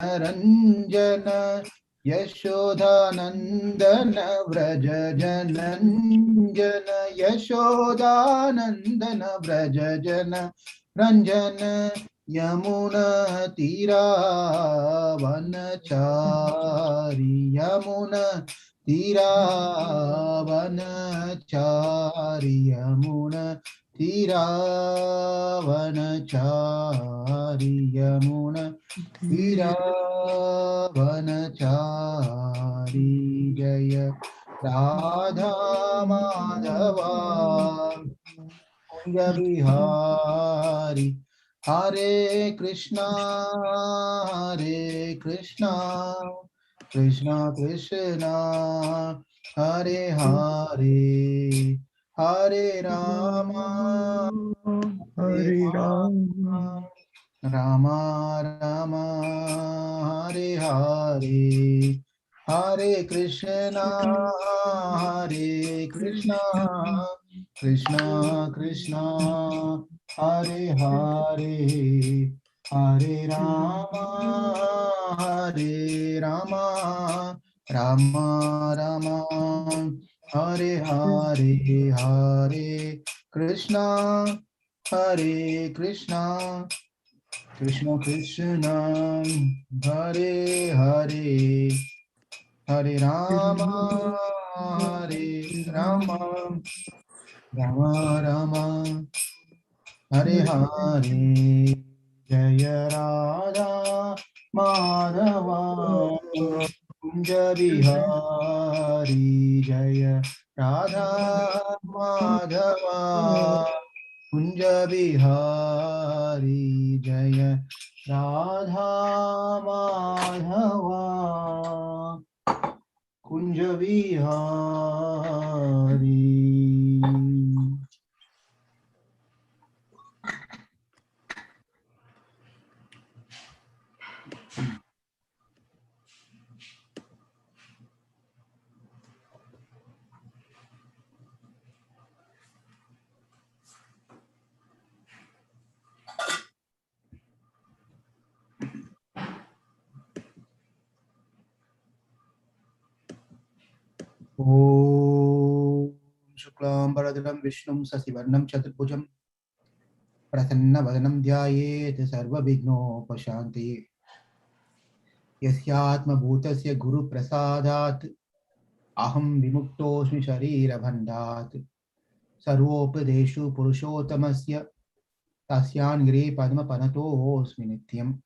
Ranjana Yashodhanandana Vraja Jananjana Yashodhanandana Vraja Jana Ranjana Yamuna Tira Vanachari Yamuna Tira Vanachari Yamuna Tira Vanachari Yamuna Tira Vanachari Jaya Radha Madhava Kunja Bihari Hare Krishna Krishna Krishna Hare Hare Hare Rama Hare Rama, Rama Rama Hare Hare Hare Krishna Krishna Krishna Hare Hare Hare Rama Rama Rama Hare Hare Hare Krishna Krishna Krishna Hare Hare Hare Rama Rama Rama Hare Hare Jaya Radha Madhava Kunja Bihari Jaya Radha Madhava Kunja Bihari Jaya Radha Madhava Kunja Bihari. Om Shuklam Bharadram Vishnum Sasivarnam Chaturbhujam Prasanna Vadanam Dhyayet Sarva Vigno Pashanti Yasyatma Bhutasya Guru Prasadat Aham Vimuktosmi Sharira Bhandat Sarvopadeshu Purushottamasya Tasyan Gre Padma Panatosmi Nityam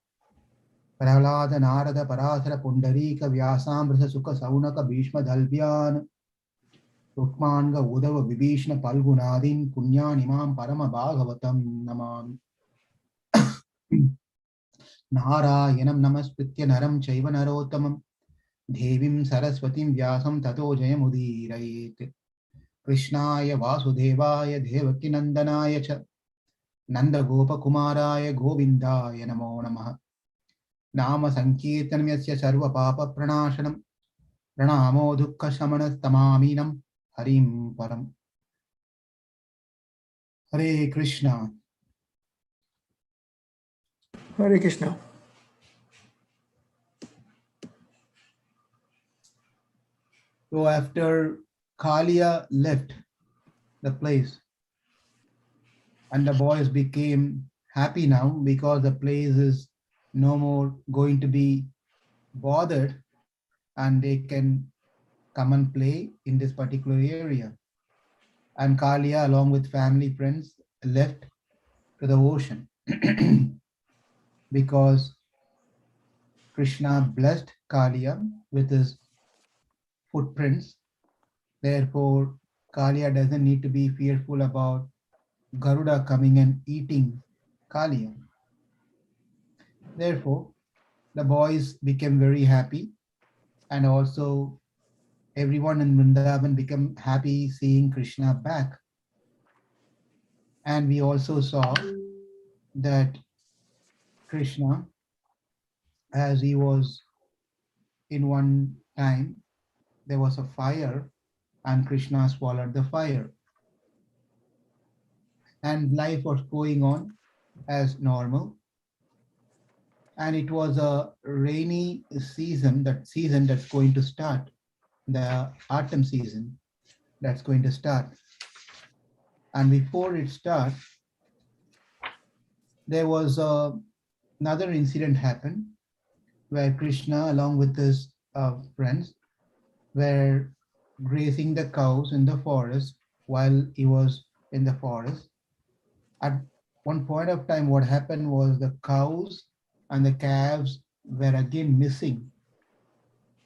Prahlada Narada Parasara Pundarika Vyasamrita Sukha Saunaka Bhishma Dhalbhyan Rukmanga Udava Vibhishna Palgunadin Punyan Imam Parama Bhagavatam Namami Narayanam Namaskritya Naram Chaiva Narottamam Devim Saraswatim Vyasam Tato Jayamudirayet Krishnaya Vasudevaya Devaki Nandanaya Cha Nanda Gopa Kumaraya Govindaya Namo Namaha Nama Sankirtanam Yasya Sarva Papa Pranashanam Pranamo Dukkha Shamanas Tamaminam Harim Param Hare Krishna. Hare Krishna. So after Kalia left the place and the boys became happy now because the place is no more going to be bothered and they can come and play in this particular area. And Kalia along with family friends left to the ocean because Krishna blessed Kalia with his footprints. Therefore, Kalia doesn't need to be fearful about Garuda coming and eating Kalia. Therefore, the boys became very happy, and also everyone in Vrindavan became happy seeing Krishna back. And we also saw that Krishna, as he was in one time, there was a fire and Krishna swallowed the fire. And life was going on as normal. and it was a rainy season, that season that's going to start, the autumn season that's going to start. And before it starts, there was another incident happened where Krishna, along with his friends, were grazing the cows in the forest while he was in the forest. At one point of time, what happened was the cows and the calves were again missing.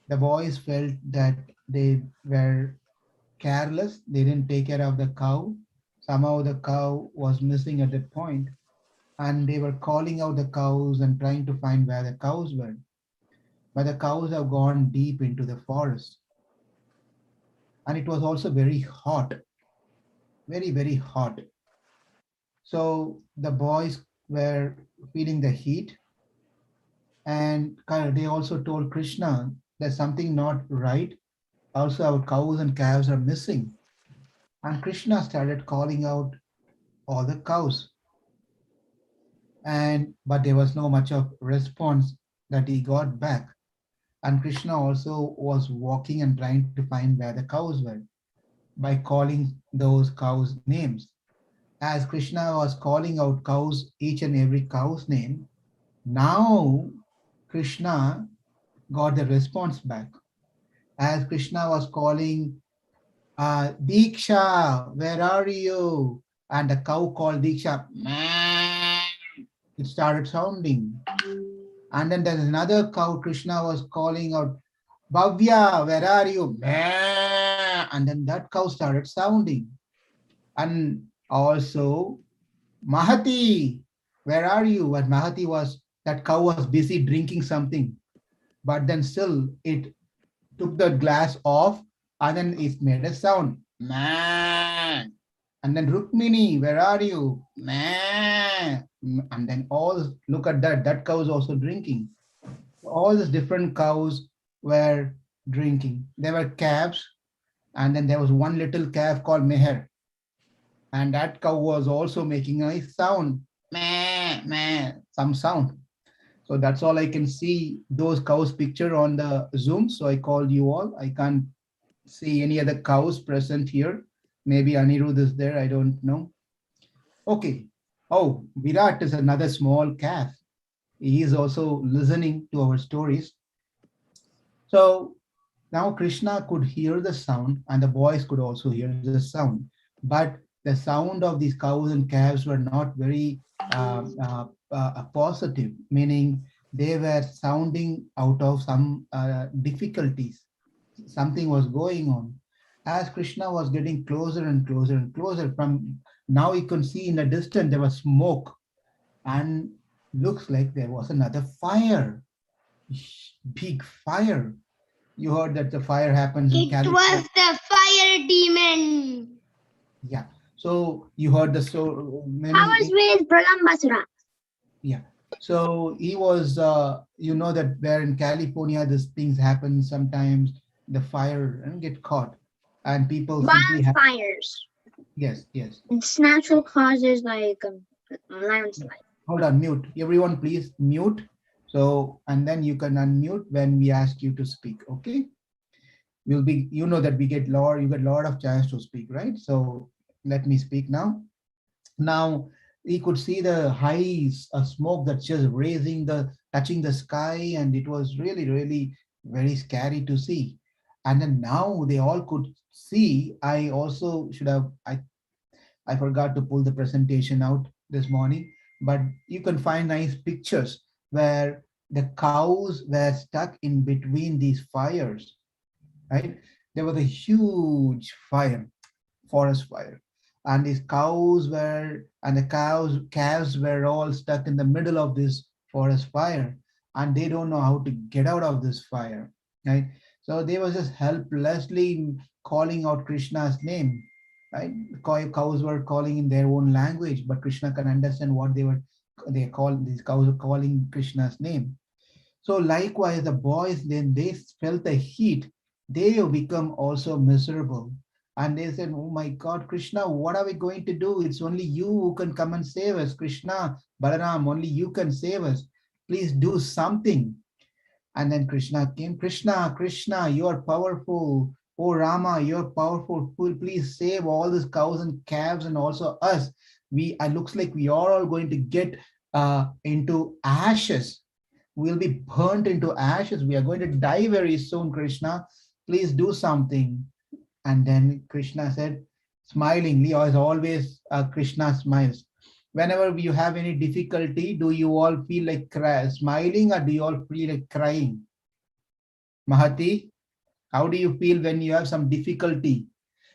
The boys felt that they were careless, they didn't take care of the cow. Somehow the cow was missing at that point, and they were calling out the cows and trying to find where the cows were. But the cows have gone deep into the forest. And it was also very hot, very, very hot. So the boys were feeling the heat, and they also told Krishna there's something not right. Also, our cows and calves are missing. And Krishna started calling out all the cows. And but there was no much of response that he got back. And Krishna also was walking and trying to find where the cows were by calling those cows' names. As Krishna was calling out cows, each and every cow's name, now Krishna got the response back. As Krishna was calling, Diksha, where are you? And the cow called Diksha, "Maa." It started sounding. And then there's another cow, Krishna was calling out, Bhavya, where are you? "Maa." And then that cow started sounding. And also, Mahati, where are you? And Mahati was, that cow was busy drinking something, but then still it took the glass off and then it made a sound. Man. And then Rukmini, where are you? Man. And then all, look at that, that cow is also drinking. All these different cows were drinking. There were calves, and then there was one little calf called Meher. And that cow was also making a sound. Meh, meh, some sound. So that's all I can see, those cows picture on the Zoom. So I called you all. I can't see any other cows present here. Maybe Anirudh is there, I don't know. Okay. Oh, Virat is another small calf. He is also listening to our stories. So now Krishna could hear the sound, and the boys could also hear the sound. But the sound of these cows and calves were not very positive, meaning they were sounding out of some difficulties. Something was going on. As Krishna was getting closer and closer and closer, from now you can see in the distance there was smoke, and looks like there was another fire, big fire. You heard that the fire happens in It California. was the fire demon. Yeah. So you heard the so I was many. with Pralambasura. Yeah. So he was. You know that where in California these things happen sometimes. The fire and get caught, and people simply have. Wildfires. Yes. Yes. It's natural causes like landslide. Hold on. Mute. Everyone, please mute. So and then you can unmute when we ask you to speak. Okay. We'll be. You know that we get lot. You get a lot of chance to speak, right? So let me speak now. Now he could see the high smoke that's just raising the touching the sky, and it was really, really very scary to see. And then now they all could see. I also should have I forgot to pull the presentation out this morning, but you can find nice pictures where the cows were stuck in between these fires, right? There was a huge fire, forest fire, and these cows were and the calves were all stuck in the middle of this forest fire, and they don't know how to get out of this fire, right? So they were just helplessly calling out Krishna's name, right? Cows were calling in their own language, but Krishna can understand what they call these cows are calling Krishna's name. So likewise, the boys, then they felt the heat. They have become also miserable. And they said, oh my God, Krishna, what are we going to do? It's only you who can come and save us. Krishna, Balaram, only you can save us. Please do something. And then Krishna came. Krishna, Krishna, you are powerful. Oh Rama, you're powerful. Please save all these cows and calves and also us. It looks like we are all going to get into ashes. We'll be burnt into ashes. We are going to die very soon, Krishna. Please do something. And then Krishna said, smilingly, as always, Krishna smiles. Whenever you have any difficulty, do you all feel like smiling or do you all feel like crying? Mahati, how do you feel when you have some difficulty?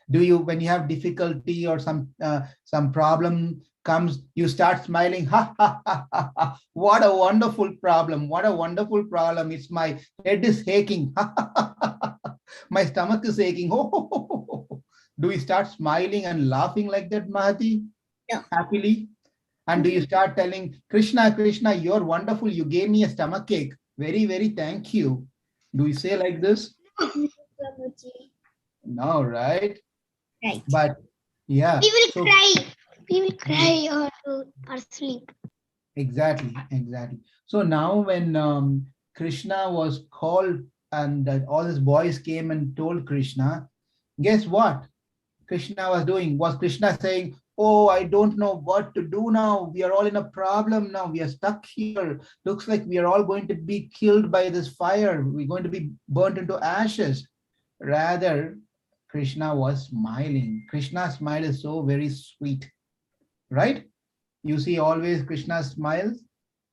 When you have difficulty or some problem comes, you start smiling? Ha ha ha ha ha! What a wonderful problem! What a wonderful problem! It's my head is aching. My stomach is aching. Do you start smiling and laughing like that, Mahati? Yeah. Happily? And do you start telling, Krishna, Krishna, you're wonderful. You gave me a stomach ache. Very, very thank you. Do you say like this? No, right? Right. But yeah. We will cry. We will cry or sleep. Exactly, exactly. So now when Krishna was called and all these boys came and told Krishna, guess what Krishna was doing? Was Krishna saying, oh, I don't know what to do now. We are all in a problem now. We are stuck here. Looks like we are all going to be killed by this fire. We're going to be burnt into ashes. Rather, Krishna was smiling. Krishna's smile is so very sweet, right? You see always Krishna smiles,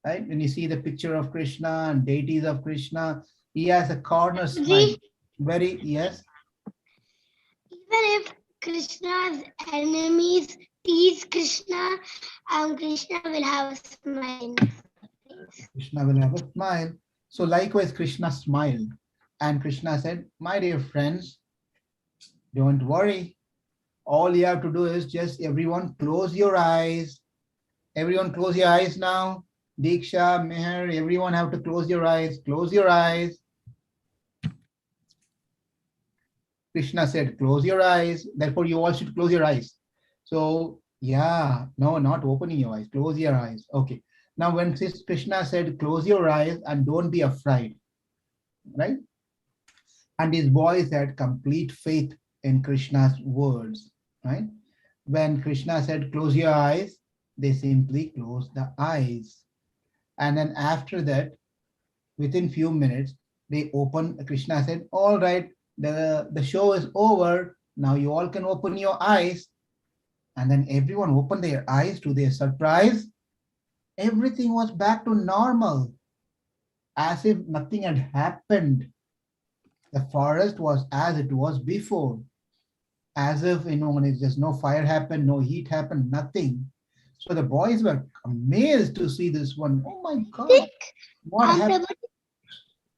right? When you see the picture of Krishna and deities of Krishna, he has a corner smile. Very, yes. Even if Krishna's enemies tease Krishna, Krishna will have a smile. Krishna will have a smile. So likewise, Krishna smiled. And Krishna said, my dear friends, don't worry. All you have to do is just everyone close your eyes. Everyone close your eyes now. Diksha, Meher, everyone have to close your eyes. Close your eyes. Krishna said, close your eyes. Therefore, you all should close your eyes. So, yeah, no, not opening your eyes. Close your eyes. Okay. Now, when Krishna said, close your eyes and don't be afraid, right? And his boys had complete faith in Krishna's words, right? When Krishna said, close your eyes, they simply closed the eyes. And then after that, within few minutes, they opened. Krishna said, all right, the show is over. Now you all can open your eyes. And then everyone opened their eyes. To their surprise, everything was back to normal, as if nothing had happened. The forest was as it was before, as if, there's no fire happened, no heat happened, nothing. So the boys were amazed to see this one. Oh my God, what happened?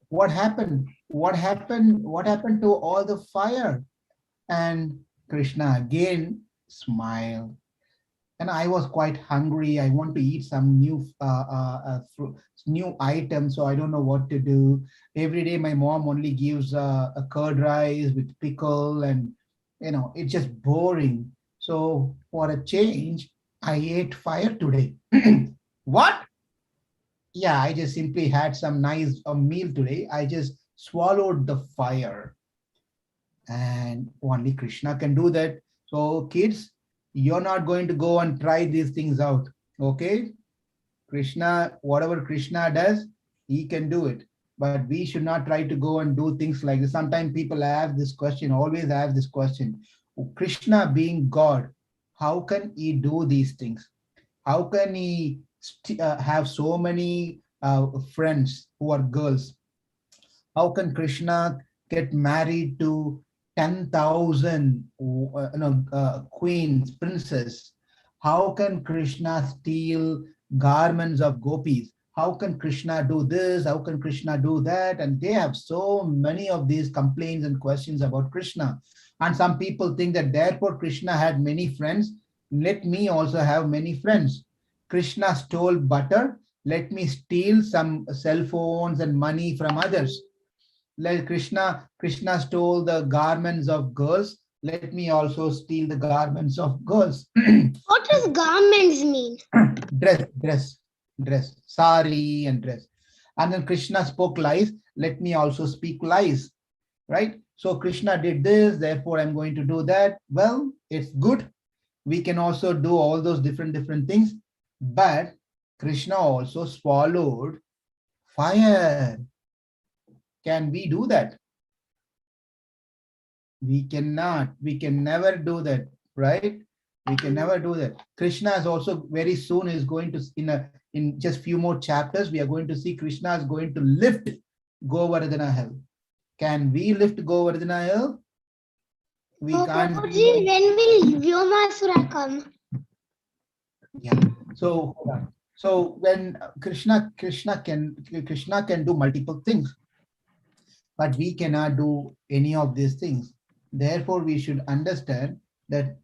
What happened? What happened? What happened to all the fire? And Krishna again smiled. And I was quite hungry. I want to eat some new item, so I don't know what to do. Every day my mom only gives a curd rice with pickle, and it's just boring. So for a change, I ate fire today. What? Yeah, I just simply had some nice meal today. I just swallowed the fire. And only Krishna can do that. So kids, you're not going to go and try these things out. Okay? Krishna, whatever Krishna does, he can do it. But we should not try to go and do things like this. Sometimes people ask this question, always ask this question. Krishna being God, how can he do these things? How can he have so many friends who are girls? How can Krishna get married to 10,000 queens, princes? How can Krishna steal garments of gopis? How can Krishna do this? How can Krishna do that? And they have so many of these complaints and questions about Krishna. And some people think that therefore Krishna had many friends. Let me also have many friends. Krishna stole butter. Let me steal some cell phones and money from others. Like Krishna stole the garments of girls. Let me also steal the garments of girls. What does garments mean? Dress. Sari and dress. And then Krishna spoke lies. Let me also speak lies, right? So Krishna did this, therefore I'm going to do that. Well, it's good. We can also do all those different things, but Krishna also swallowed fire. Can we do that? We cannot. We can never do that, right? We can never do that. Krishna is also very soon is going to in just few more chapters we are going to see Krishna is going to lift Govardhana hill. Can we lift Govardhana hill? We can't. Prabhuji, when will Vyomasura come? Yeah. So hold on. So when Krishna can do multiple things, but we cannot do any of these things. Therefore, we should understand that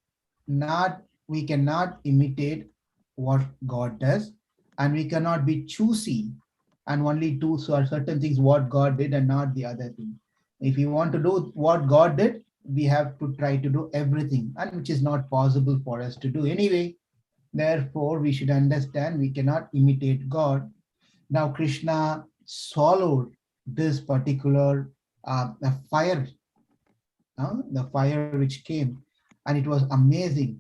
not we cannot imitate what God does, and we cannot be choosy and only do certain things what God did and not the other thing. If you want to do what God did, we have to try to do everything, and which is not possible for us to do anyway. Therefore, we should understand we cannot imitate God. Now, Krishna swallowed this particular fire, the fire which came, and it was amazing,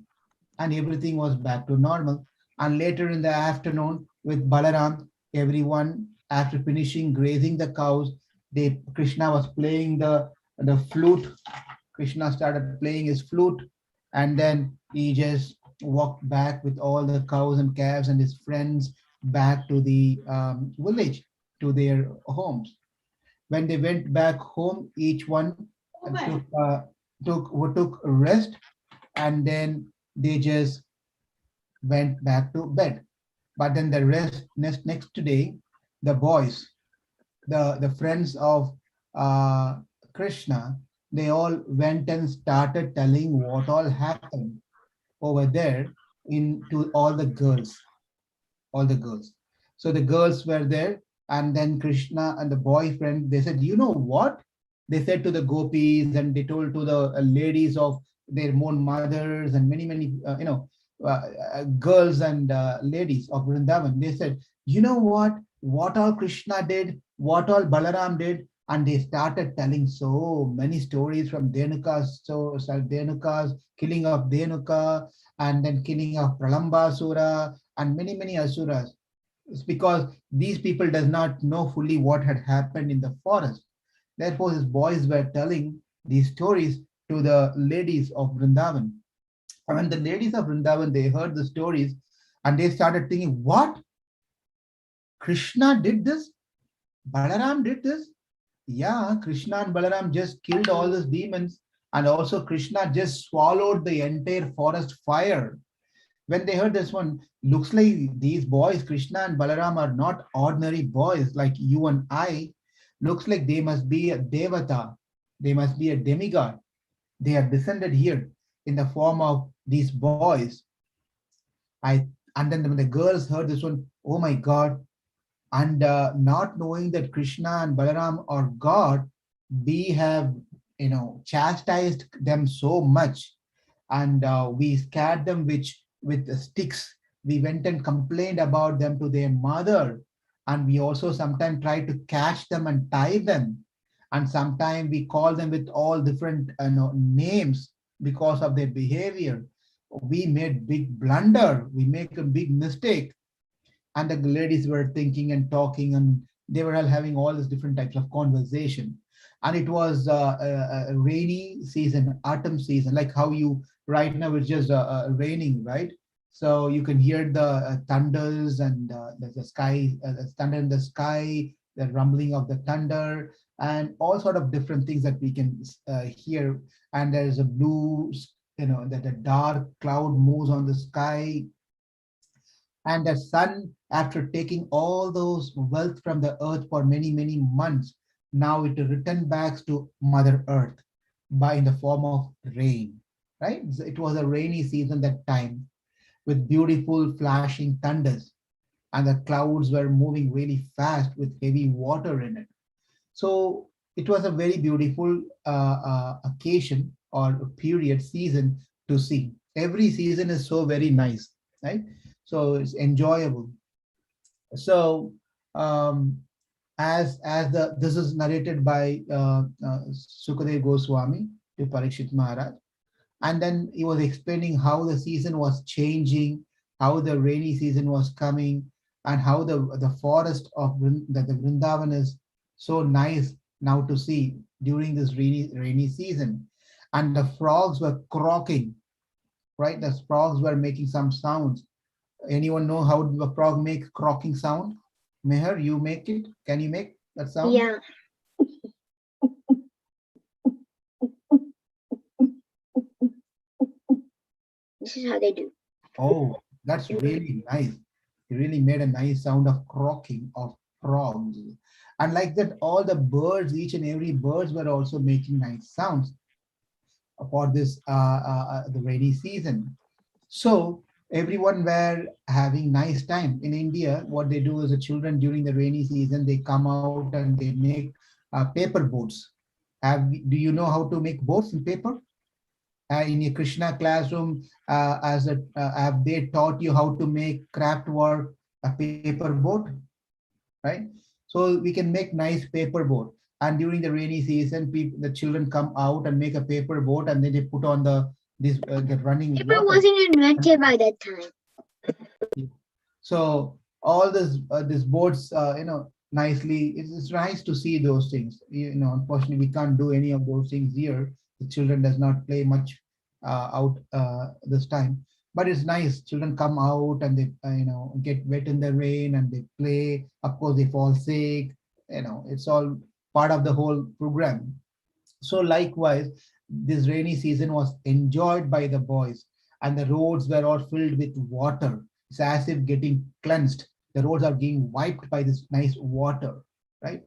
and everything was back to normal. And later in the afternoon, with Balaram, everyone after finishing grazing the cows, Krishna was playing the flute. Krishna started playing his flute, and then he just walked back with all the cows and calves and his friends back to the village, to their homes. When they went back home, each one took rest, and then they just went back to bed. But then the rest next day, the boys, the friends of uh, Krishna, they all went and started telling what all happened over there to all the girls. So the girls were there, and then Krishna and the boyfriend, they said, you know what? They said to the gopis, and they told to the ladies of their own mothers and many, girls and ladies of Vrindavan. They said, you know what? What all Krishna did, what all Balaram did, and they started telling so many stories from Dhenuka's killing of Dhenuka, and then killing of Pralambasura, and many asuras. It's because these people does not know fully what had happened in the forest. Therefore, his boys were telling these stories to the ladies of Vrindavan. And when the ladies of Vrindavan, they heard the stories, and they started thinking, what? Krishna did this? Balaram did this? Yeah, Krishna and Balaram just killed all these demons, and also Krishna just swallowed the entire forest fire. When they heard this one, looks like these boys, Krishna and Balaram, are not ordinary boys like you and I. Looks like they must be a devata. They must be a demigod. They are descended here in the form of these boys. And then when the girls heard this one, oh my God, and not knowing that Krishna and Balaram are God, we have chastised them so much, and we scared them with the sticks. We went and complained about them to their mother, and we also sometimes tried to catch them and tie them, and sometimes we call them with all different names because of their behavior. We made big blunder. We make a big mistake, and the ladies were thinking and talking, and they were all having all these different types of conversation. And it was a rainy season, autumn season, like how you right now it's just raining, right? So you can hear the thunders, and the sky, the thunder in the sky, the rumbling of the thunder, and all sort of different things that we can hear. And there's a blue, that the dark cloud moves on the sky, and the sun, after taking all those wealth from the earth for many months, now it returned back to Mother Earth by in the form of rain, right? So it was a rainy season that time, with beautiful flashing thunders, and the clouds were moving really fast with heavy water in it. So it was a very beautiful occasion or period season to see. Every season is so very nice, right? So it's enjoyable. So um, as the this is narrated by Sukadev Goswami to Parikshit Maharaj, and then he was explaining how the season was changing, how the rainy season was coming, and how the forest of the Vrindavan is so nice now to see during this rainy season, and the frogs were croaking, right? The frogs were making some sounds. Anyone know how the frog makes croaking sound? Meher, you make it? Can you make that sound? Yeah. This is how they do. Oh, that's really nice. You really made a nice sound of croaking of frogs. And like that, all the birds, each and every birds were also making nice sounds for this the rainy season. So everyone were having nice time. In India, what they do is the children during the rainy season, they come out and they make paper boats. Do you know how to make boats in paper? In your Krishna classroom, have they taught you how to make craft work, a paper boat, right? So we can make nice paper boat. And during the rainy season, the children come out and make a paper boat, and then they put on the running Paper water. wasn't invented by that time. So all this boards, nicely. It's nice to see those things. Unfortunately, we can't do any of those things here. The children does not play much out this time, but it's nice. Children come out and they get wet in the rain and they play. Of course, they fall sick. It's all part of the whole program. So likewise, this rainy season was enjoyed by the boys, and the roads were all filled with water. It's as if getting cleansed. The roads are being wiped by this nice water, right?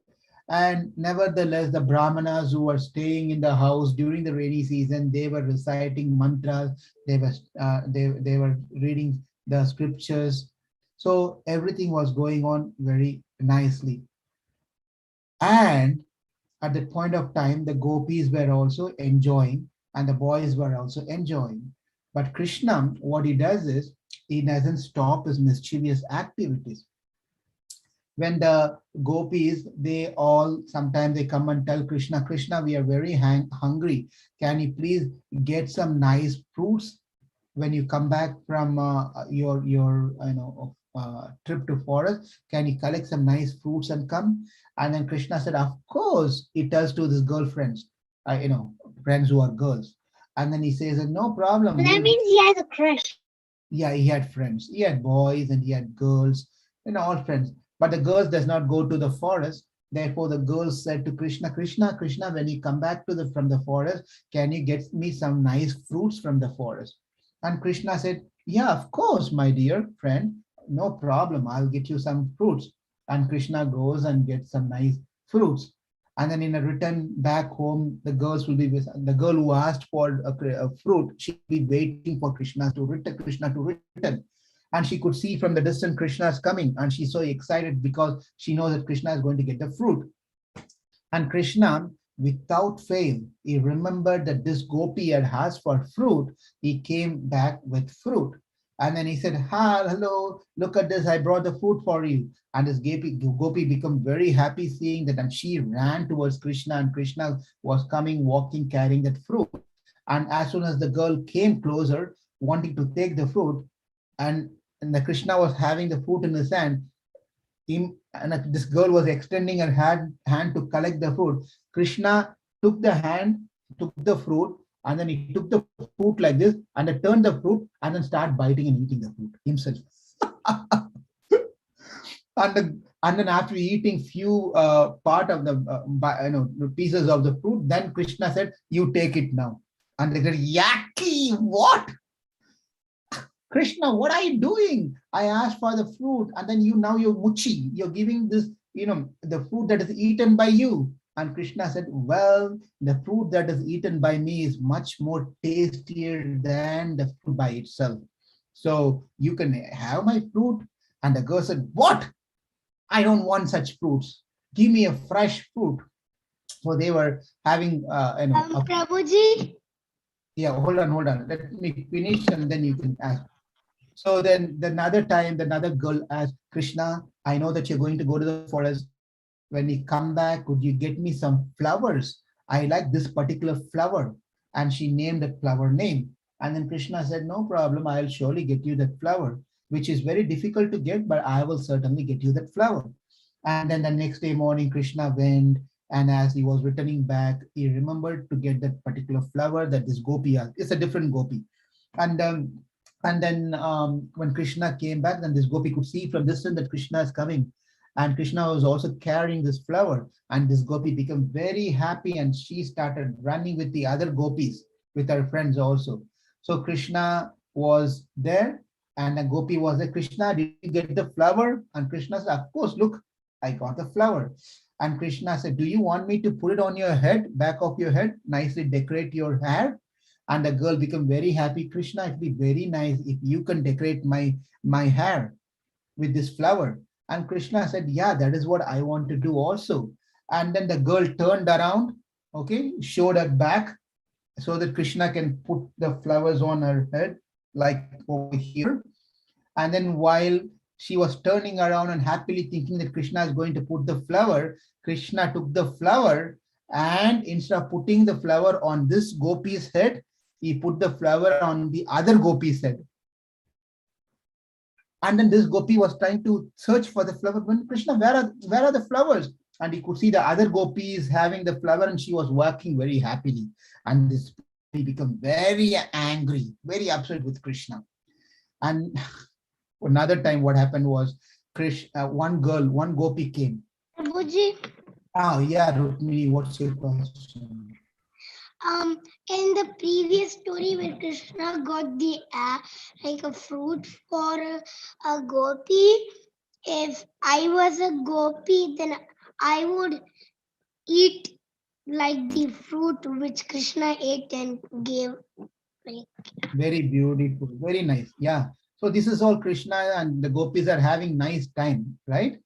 And nevertheless, the brahmanas who were staying in the house during the rainy season, they were reciting mantras. They were reading the scriptures. So everything was going on very nicely. And at that point of time, the gopis were also enjoying and the boys were also enjoying. But Krishna, what he does is, he doesn't stop his mischievous activities. When the gopis, they all, sometimes they come and tell Krishna, Krishna, we are very hungry. Can you please get some nice fruits when you come back from your trip to forest? Can you collect some nice fruits and come? And then Krishna said, of course. He tells to his girlfriends, friends who are girls. And then he says, no problem. That means he has a crush. Yeah, he had friends. He had boys and he had girls, all friends. But the girls does not go to the forest. Therefore, the girls said to Krishna, Krishna, Krishna, when you come back from the forest, can you get me some nice fruits from the forest? And Krishna said, yeah, of course, my dear friend, no problem. I'll get you some fruits. And Krishna goes and gets some nice fruits. And then in a return back home, the girls will be with the girl who asked for a fruit. She'll be waiting for Krishna to return. And she could see from the distance Krishna is coming, and she's so excited because she knows that Krishna is going to get the fruit. And Krishna, without fail, he remembered that this gopi had asked for fruit. He came back with fruit. And then he said, hello, look at this. I brought the fruit for you. And this gopi became very happy seeing that. And she ran towards Krishna. And Krishna was coming, walking, carrying that fruit. And as soon as the girl came closer, wanting to take the fruit, and the Krishna was having the fruit in his hand, this girl was extending her hand to collect the fruit. Krishna took the fruit, and then he took the fruit like this, and then turned the fruit, and then started biting and eating the fruit himself. and then after eating few part of the pieces of the fruit, then Krishna said, "You take it now." And they said, "Yaki, what? Krishna, what are you doing? I asked for the fruit, and then now you're muchi. You're giving this, the fruit that is eaten by you." And Krishna said, well, the fruit that is eaten by me is much more tastier than the fruit by itself. So you can have my fruit. And the girl said, what? I don't want such fruits. Give me a fresh fruit. So they were having, Prabhuji? Yeah, hold on. Let me finish and then you can ask. So then another time, another girl asked, Krishna, I know that you're going to go to the forest. when you come back, could you get me some flowers? I like this particular flower. And she named that flower name. And then Krishna said, no problem, I'll surely get you that flower, which is very difficult to get, but I will certainly get you that flower. And then the next day morning, Krishna went, and as he was returning back, he remembered to get that particular flower that this gopi has. It's a different gopi. And then when Krishna came back, then this gopi could see from distance that Krishna is coming. And Krishna was also carrying this flower. And this gopi became very happy, and she started running with the other gopis, with her friends also. So Krishna was there, and the gopi was there. Krishna, did you get the flower? And Krishna said, of course, look, I got the flower. And Krishna said, do you want me to put it on your head, back of your head, nicely decorate your hair? And the girl became very happy. Krishna, it'd be very nice if you can decorate my hair with this flower. And Krishna said, yeah, that is what I want to do also. And then the girl turned around, okay, showed her back so that Krishna can put the flowers on her head, like over here. And then while she was turning around and happily thinking that Krishna is going to put the flower, Krishna took the flower, and instead of putting the flower on this gopi's head, he put the flower on the other gopi's head. And then this gopi was trying to search for the flower. When Krishna, where are the flowers? And he could see the other gopis having the flower, and she was working very happily. And this gopi became very angry, very upset with Krishna. And another time, what happened was, one gopi came. Prabhuji, Oh yeah, Rukmini, what's your question? in the previous story where Krishna got the like a fruit for a gopi, if I was a gopi, then I would eat like the fruit which Krishna ate and gave. Very beautiful, very nice. Yeah. So this is all Krishna and the gopis are having nice time, right?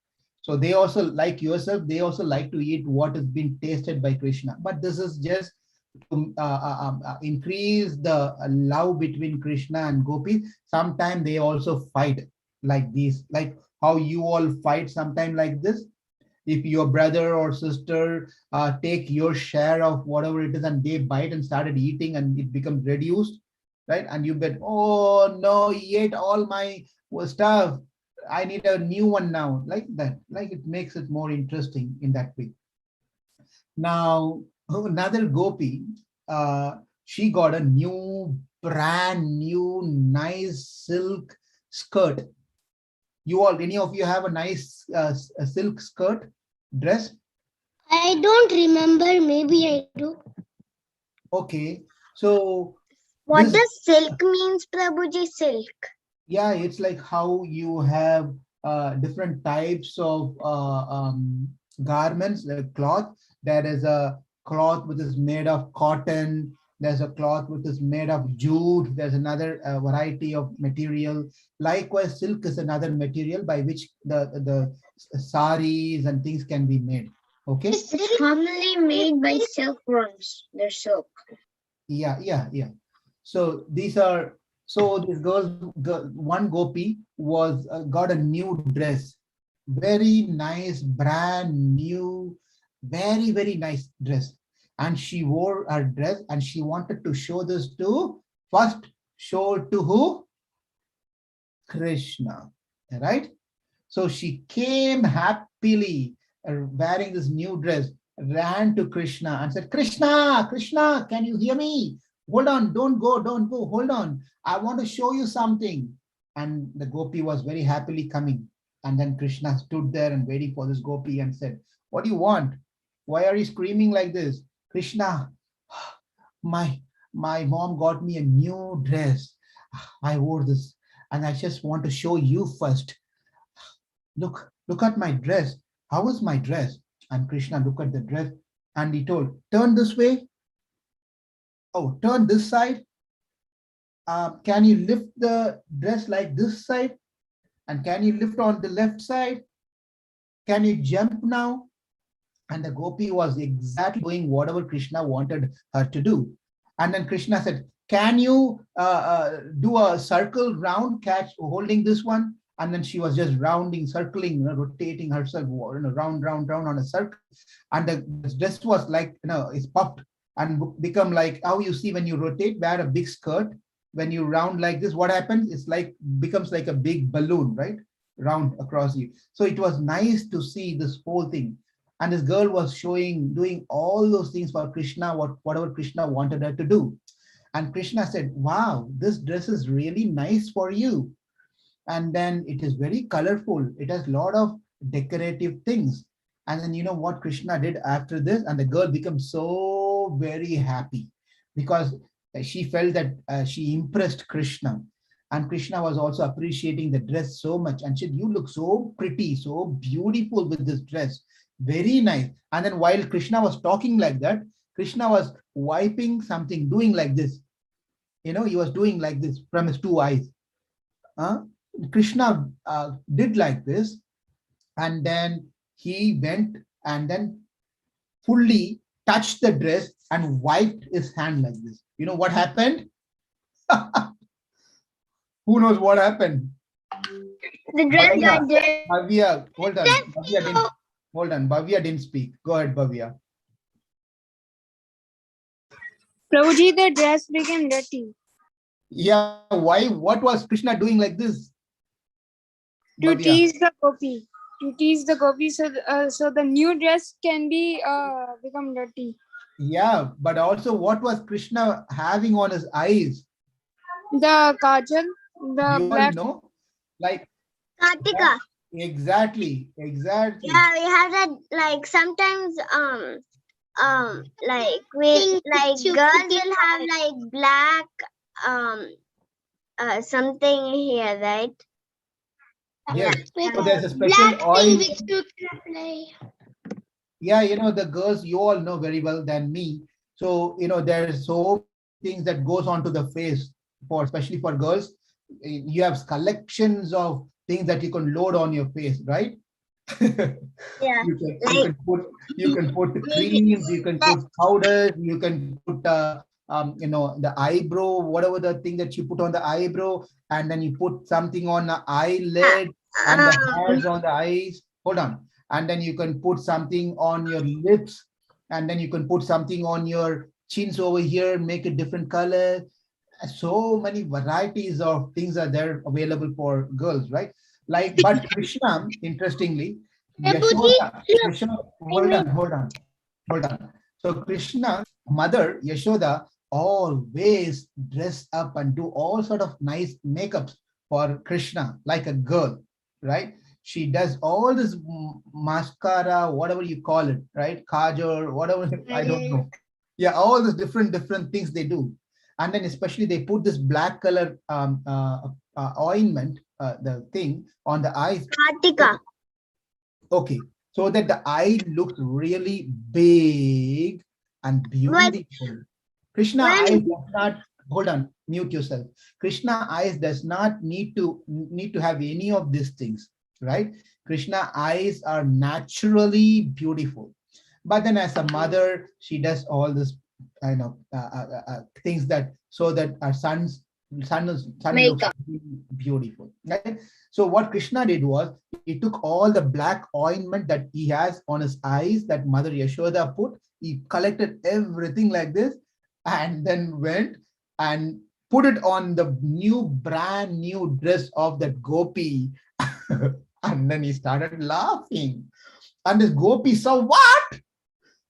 So they also, like yourself, they also like to eat what has been tasted by Krishna. But this is just to increase the love between Krishna and gopis. Sometimes they also fight like this, like how you all fight sometime like this. If your brother or sister take your share of whatever it is and they bite and started eating and it becomes reduced, right? And you bet, oh no, he ate all my stuff. I need a new one now, like that. Like it makes it more interesting in that way. Now, another gopi, she got a brand new, nice silk skirt. You all, any of you have a nice a silk skirt dress? I don't remember, maybe I do. Okay, so What this, does silk means, Prabhuji? Silk. yeah, it's like how you have different types of garments, like cloth. There is a cloth which is made of cotton. There's a cloth which is made of jute. There's another variety of material. Likewise, silk is another material by which the saris and things can be made. Okay. It's commonly made by silkworms. They're silk. Yeah. So these are, so this one gopi was got a new dress, very nice, brand new, very nice dress, and she wore her dress and she wanted to show this to, first show to who? Krishna, right? So she came happily wearing this new dress, ran to Krishna and said, Krishna, can you hear me? Hold on, don't go, hold on. I want to show you something. And the gopi was very happily coming. And then Krishna stood there and waiting for this gopi and said, what do you want? Why are you screaming like this? Krishna, my mom got me a new dress. I wore this and I just want to show you first. Look at my dress. How is my dress? And Krishna looked at the dress and he told, turn this way. Oh, turn this side. Can you lift the dress like this side? And can you lift on the left side? Can you jump now? And the gopi was exactly doing whatever Krishna wanted her to do. And then Krishna said, can you do a circle round, catch holding this one? and then she was just rounding, circling, rotating herself, round, round, round on a circle, and the dress was like, it's puffed and become like how you see when you rotate, wear a big skirt, when you round like this, what happens? It's like becomes like a big balloon, right? Round across you. So it was nice to see this whole thing. And this girl was doing all those things for Krishna, whatever Krishna wanted her to do. And Krishna said, wow, this dress is really nice for you. And then it is very colorful. It has a lot of decorative things. And then you know what Krishna did after this? And the girl became so very happy because she felt that she impressed Krishna. And Krishna was also appreciating the dress so much. And she said, you look so pretty, so beautiful with this dress. Very nice. And then while Krishna was talking like that, Krishna was wiping something, doing like this. He was doing like this from his two eyes. Krishna did like this, and then he went and then fully touched the dress and wiped his hand like this. You know what happened? Who knows what happened? The dress got dirty. Bhavya, hold on. Bhavya didn't speak. Go ahead, Bhavya. Prabhuji, the dress became dirty. Yeah, why? What was Krishna doing like this? To Bhavya. tease the gopi. To tease the gopi, so the new dress can be become dirty. Yeah, but also what was Krishna having on his eyes? The kajal, the You black. all know? Like Kartika. exactly. Yeah, we have that. Like sometimes, like we girls will have like black, something here, right? Yes. Like So there's a special black oil. thing which you can apply. Yeah, the girls, you all know very well than me. So, there's so things that goes onto the face especially for girls. You have collections of things that you can load on your face, right? Yeah. You can put creams, you can put powders, you can put the eyebrow, whatever the thing that you put on the eyebrow, and then you put something on the eyelid and the hairs on the eyes. Hold on. And then you can put something on your lips, and then you can put something on your chins over here, make a different color. So many varieties of things are there available for girls, right? But Krishna, interestingly, Yashoda, hold on. So Krishna, mother Yashoda, always dress up and do all sort of nice makeups for Krishna, like a girl, right? She does all this mascara, whatever you call it, right? Kajal, whatever, I don't know. Yeah, all these different things they do. And then especially they put this black color ointment, the thing on the eyes. Kartika. Okay, so that the eye looks really big and beautiful. Krishna eyes does not, hold on, mute yourself. Krishna eyes does not need to have any of these things, right? Krishna eyes are naturally beautiful. But then as a mother, she does all this things that so that our son looks beautiful, right? So what Krishna did was he took all the black ointment that he has on his eyes that Mother Yashoda put. He collected everything like this and then went and put it on the brand new dress of that gopi. And then he started laughing. And this gopi saw, what?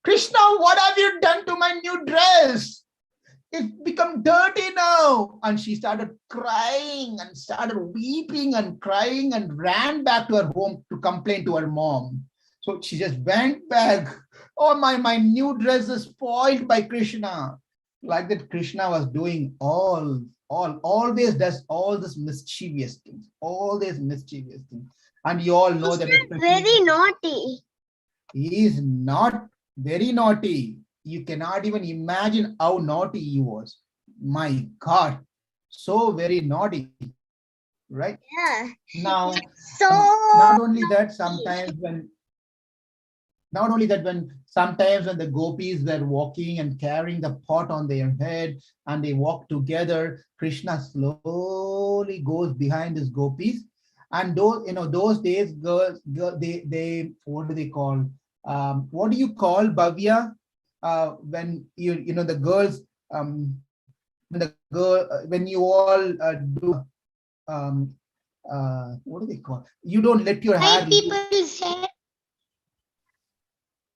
Krishna, what have you done to my new dress? It's become dirty now. And she started crying and started weeping and crying and ran back to her home to complain to her mom. So she just went back. Oh, my new dress is spoiled by Krishna. Like that, Krishna was doing always does all this mischievous things, all these mischievous things. And you all know that Very naughty. he is not very naughty. You cannot even imagine how naughty he was. My God, so very naughty, right? Yeah. Now, So not only that, when sometimes when the gopis were walking and carrying the pot on their head and they walk together, Krishna slowly goes behind his gopis And those days, girls, they what do they call? What do you call, Bhavya? When the girls, when you all do, um, what do they call? You don't let your Why hair. people say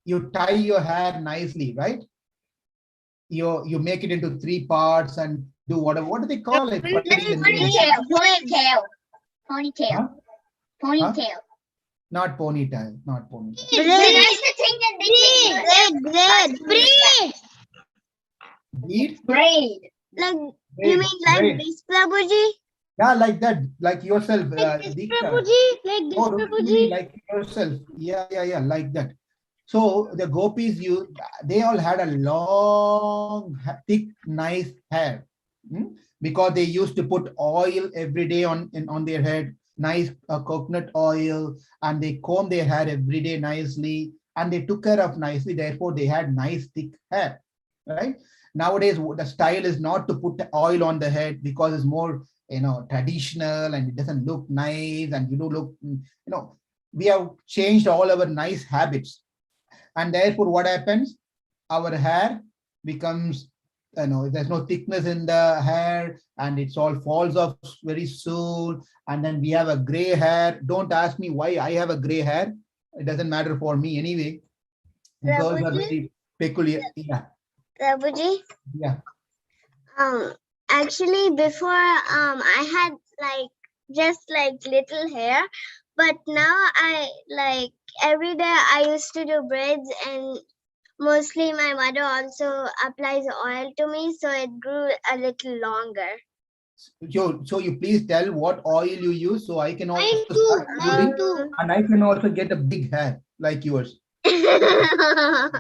You tie your hair nicely, right? You make it into three parts and do whatever. What do they call? I forget the name. Ponytail. Ponytail. Huh? Ponytail. Not ponytail. Not ponytail. That's the thing that they braid? Bead? braid. Like Braid, braid. this, Prabhuji? Yeah, like that, like yourself, Like this, Deeksha. Prabhuji? Like this, Oh, Prabhuji? Rukmini, like yourself. Yeah, like that. So the gopis, they all had a long, thick, nice hair, because they used to put oil every day on their head, nice coconut oil, and they comb their hair every day nicely, and they took care of nicely. Therefore, they had nice thick hair, right? Nowadays, the style is not to put oil on the head because it's more traditional and it doesn't look nice, and you do look we have changed all our nice habits, and therefore what happens, our hair becomes, there's no thickness in the hair, and it's all falls off very soon, and then we have a gray hair. Don't ask me why I have a gray hair. It doesn't matter for me anyway. Girls are very peculiar. Prabhuji? Yeah. Actually, before I had just little hair, but now I every day I used to do braids, and mostly my mother also applies oil to me, so it grew a little longer. So you please tell what oil you use, so I can also Mine start using, too. and I can also get a big hair like yours. I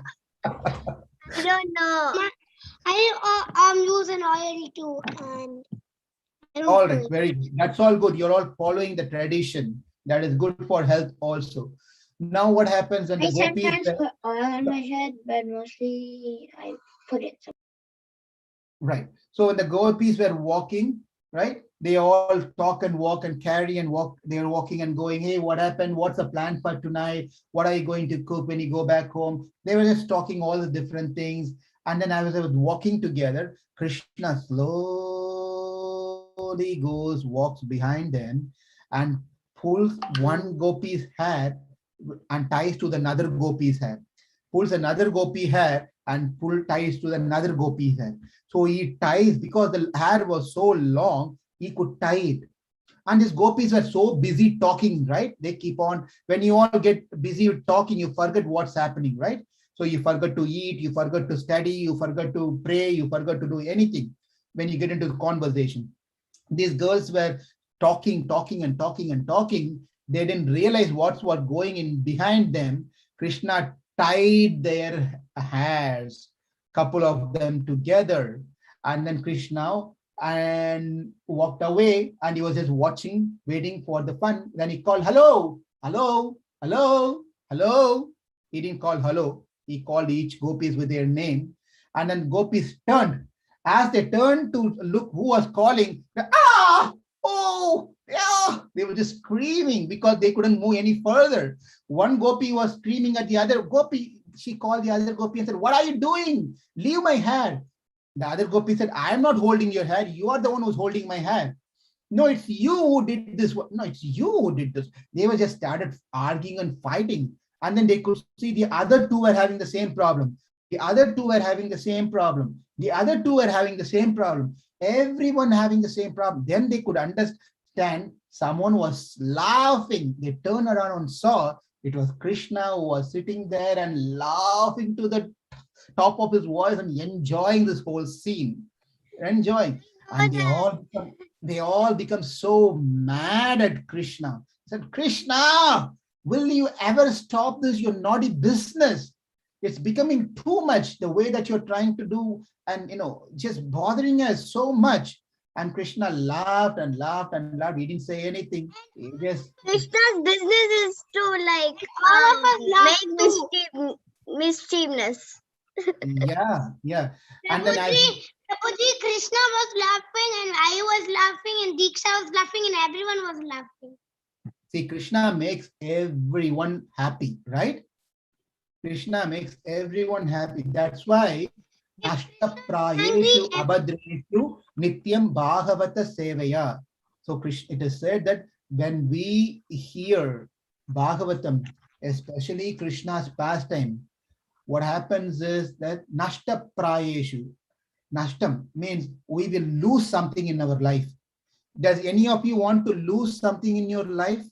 don't know. I'm using oil too, and I don't All know right, it. very good. That's all good. You're all following the tradition. That is good for health also. Now what happens when I the gopis? sometimes put oil on my head, but mostly I put it. Right. So when the gopis were walking, right, they all talk and walk and carry and walk. They are walking and going, hey, what happened? What's the plan for tonight? What are you going to cook when you go back home? They were just talking all the different things. And then I was walking together. Krishna slowly walks behind them and pulls one gopi's hair and ties to the another gopi's hair. Pulls another gopi hair and ties to another gopi's hair. So he ties, because the hair was so long, he could tie it. And these gopis were so busy talking, right? They keep on, when you all get busy with talking, you forget what's happening, right? So you forget to eat, you forget to study, you forget to pray, you forget to do anything when you get into the conversation. These girls were talking and talking. They didn't realize what's going in behind them. Krishna tied their hairs, couple of them together, and then Krishna and walked away, and he was just watching, waiting for the fun. Then he called, hello, hello, hello, hello. He didn't call hello. He called each gopis with their name, and then gopis turned. As they turned to look who was calling, oh, yeah, they were just screaming because they couldn't move any further. One gopi was screaming at the other gopi. She called the other gopi and said, what are you doing? Leave my hair. The other gopi said, I am not holding your hair. You are the one who's holding my hair. No, it's you who did this. No, it's you who did this. They were just started arguing and fighting. And then they could see the other two were having the same problem. The other two were having the same problem. The other two were having the same problem. Everyone having the same problem. Then they could understand someone was laughing. They turned around and saw it was Krishna who was sitting there and laughing to the top of his voice and enjoying this whole scene. Enjoying. And they all become so mad at Krishna. Said, Krishna, will you ever stop this, your naughty business? It's becoming too much, the way that you're trying to do, and just bothering us so much. And Krishna laughed and laughed and laughed. He didn't say anything. He just, Krishna's business is to all of us make mischievousness. yeah. And then Prabhuji, Krishna was laughing and I was laughing and Diksha was laughing and everyone was laughing. See, Krishna makes everyone happy, right? Krishna makes everyone happy. That's why Ashtaprayeshu Abhadreshu Nityam Bhagavata Sevaya. So Krishna, it is said that when we hear Bhagavatam, especially Krishna's pastime, what happens is that Nashtaprayeshu. Nashtam means we will lose something in our life. Does any of you want to lose something in your life?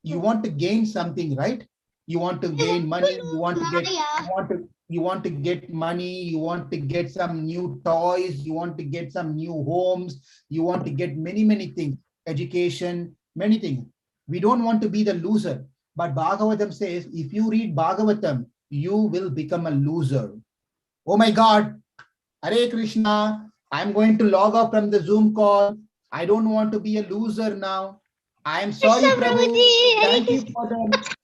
You want to gain something, right? You want to gain money, you want to get money, you want to get some new toys, you want to get some new homes, you want to get many things, education, many things. We don't want to be the loser. But Bhagavatam says, if you read Bhagavatam, you will become a loser. Oh my God, Hare Krishna, I'm going to log off from the Zoom call. I don't want to be a loser now. I am sorry, Prabhu. Thank you for the.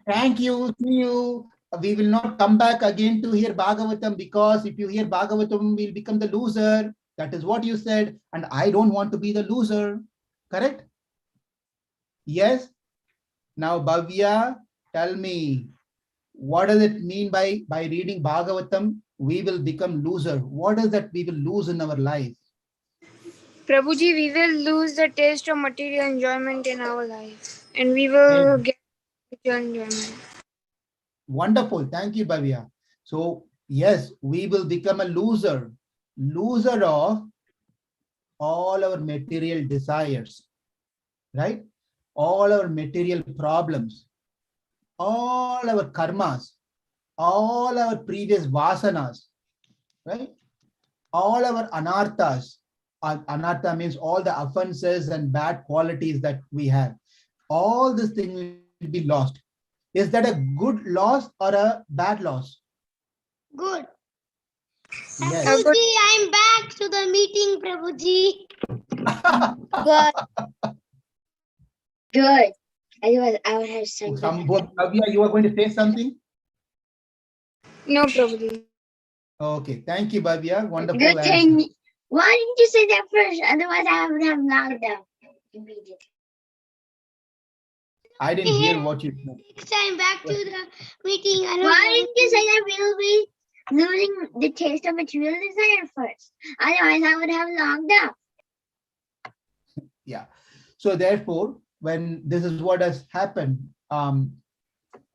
Thank you. See you. We will not come back again to hear Bhagavatam, because if you hear Bhagavatam, we'll become the loser. That is what you said. And I don't want to be the loser. Correct? Yes. Now, Bhavya, tell me, what does it mean by reading Bhagavatam, we will become loser? What is that we will lose in our life? Prabhuji, we will lose the taste of material enjoyment in our life, and we will get spiritual enjoyment. Wonderful. Thank you, Bhavya. So, yes, we will become a loser. Loser of all our material desires, right? All our material problems, all our karmas, all our previous vasanas, right? All our anarthas. Anartha means all the offenses and bad qualities that we have. All these things will be lost. Is that a good loss or a bad loss? Good. Yes. Prabhuji, I'm back to the meeting, Prabhuji. Good. Good. I would have something. Bhavya, you are going to say something? No, Prabhuji. Okay, thank you, Bhavya. Wonderful Good answer. thing. Why didn't you say that first? Otherwise, I would have knocked out immediately. I didn't hear what you said. Next time, back to the meeting. I don't Why know. didn't you say that we will be losing the taste of material desire first? Otherwise, I would have logged out. Yeah. So therefore, when this is what has happened,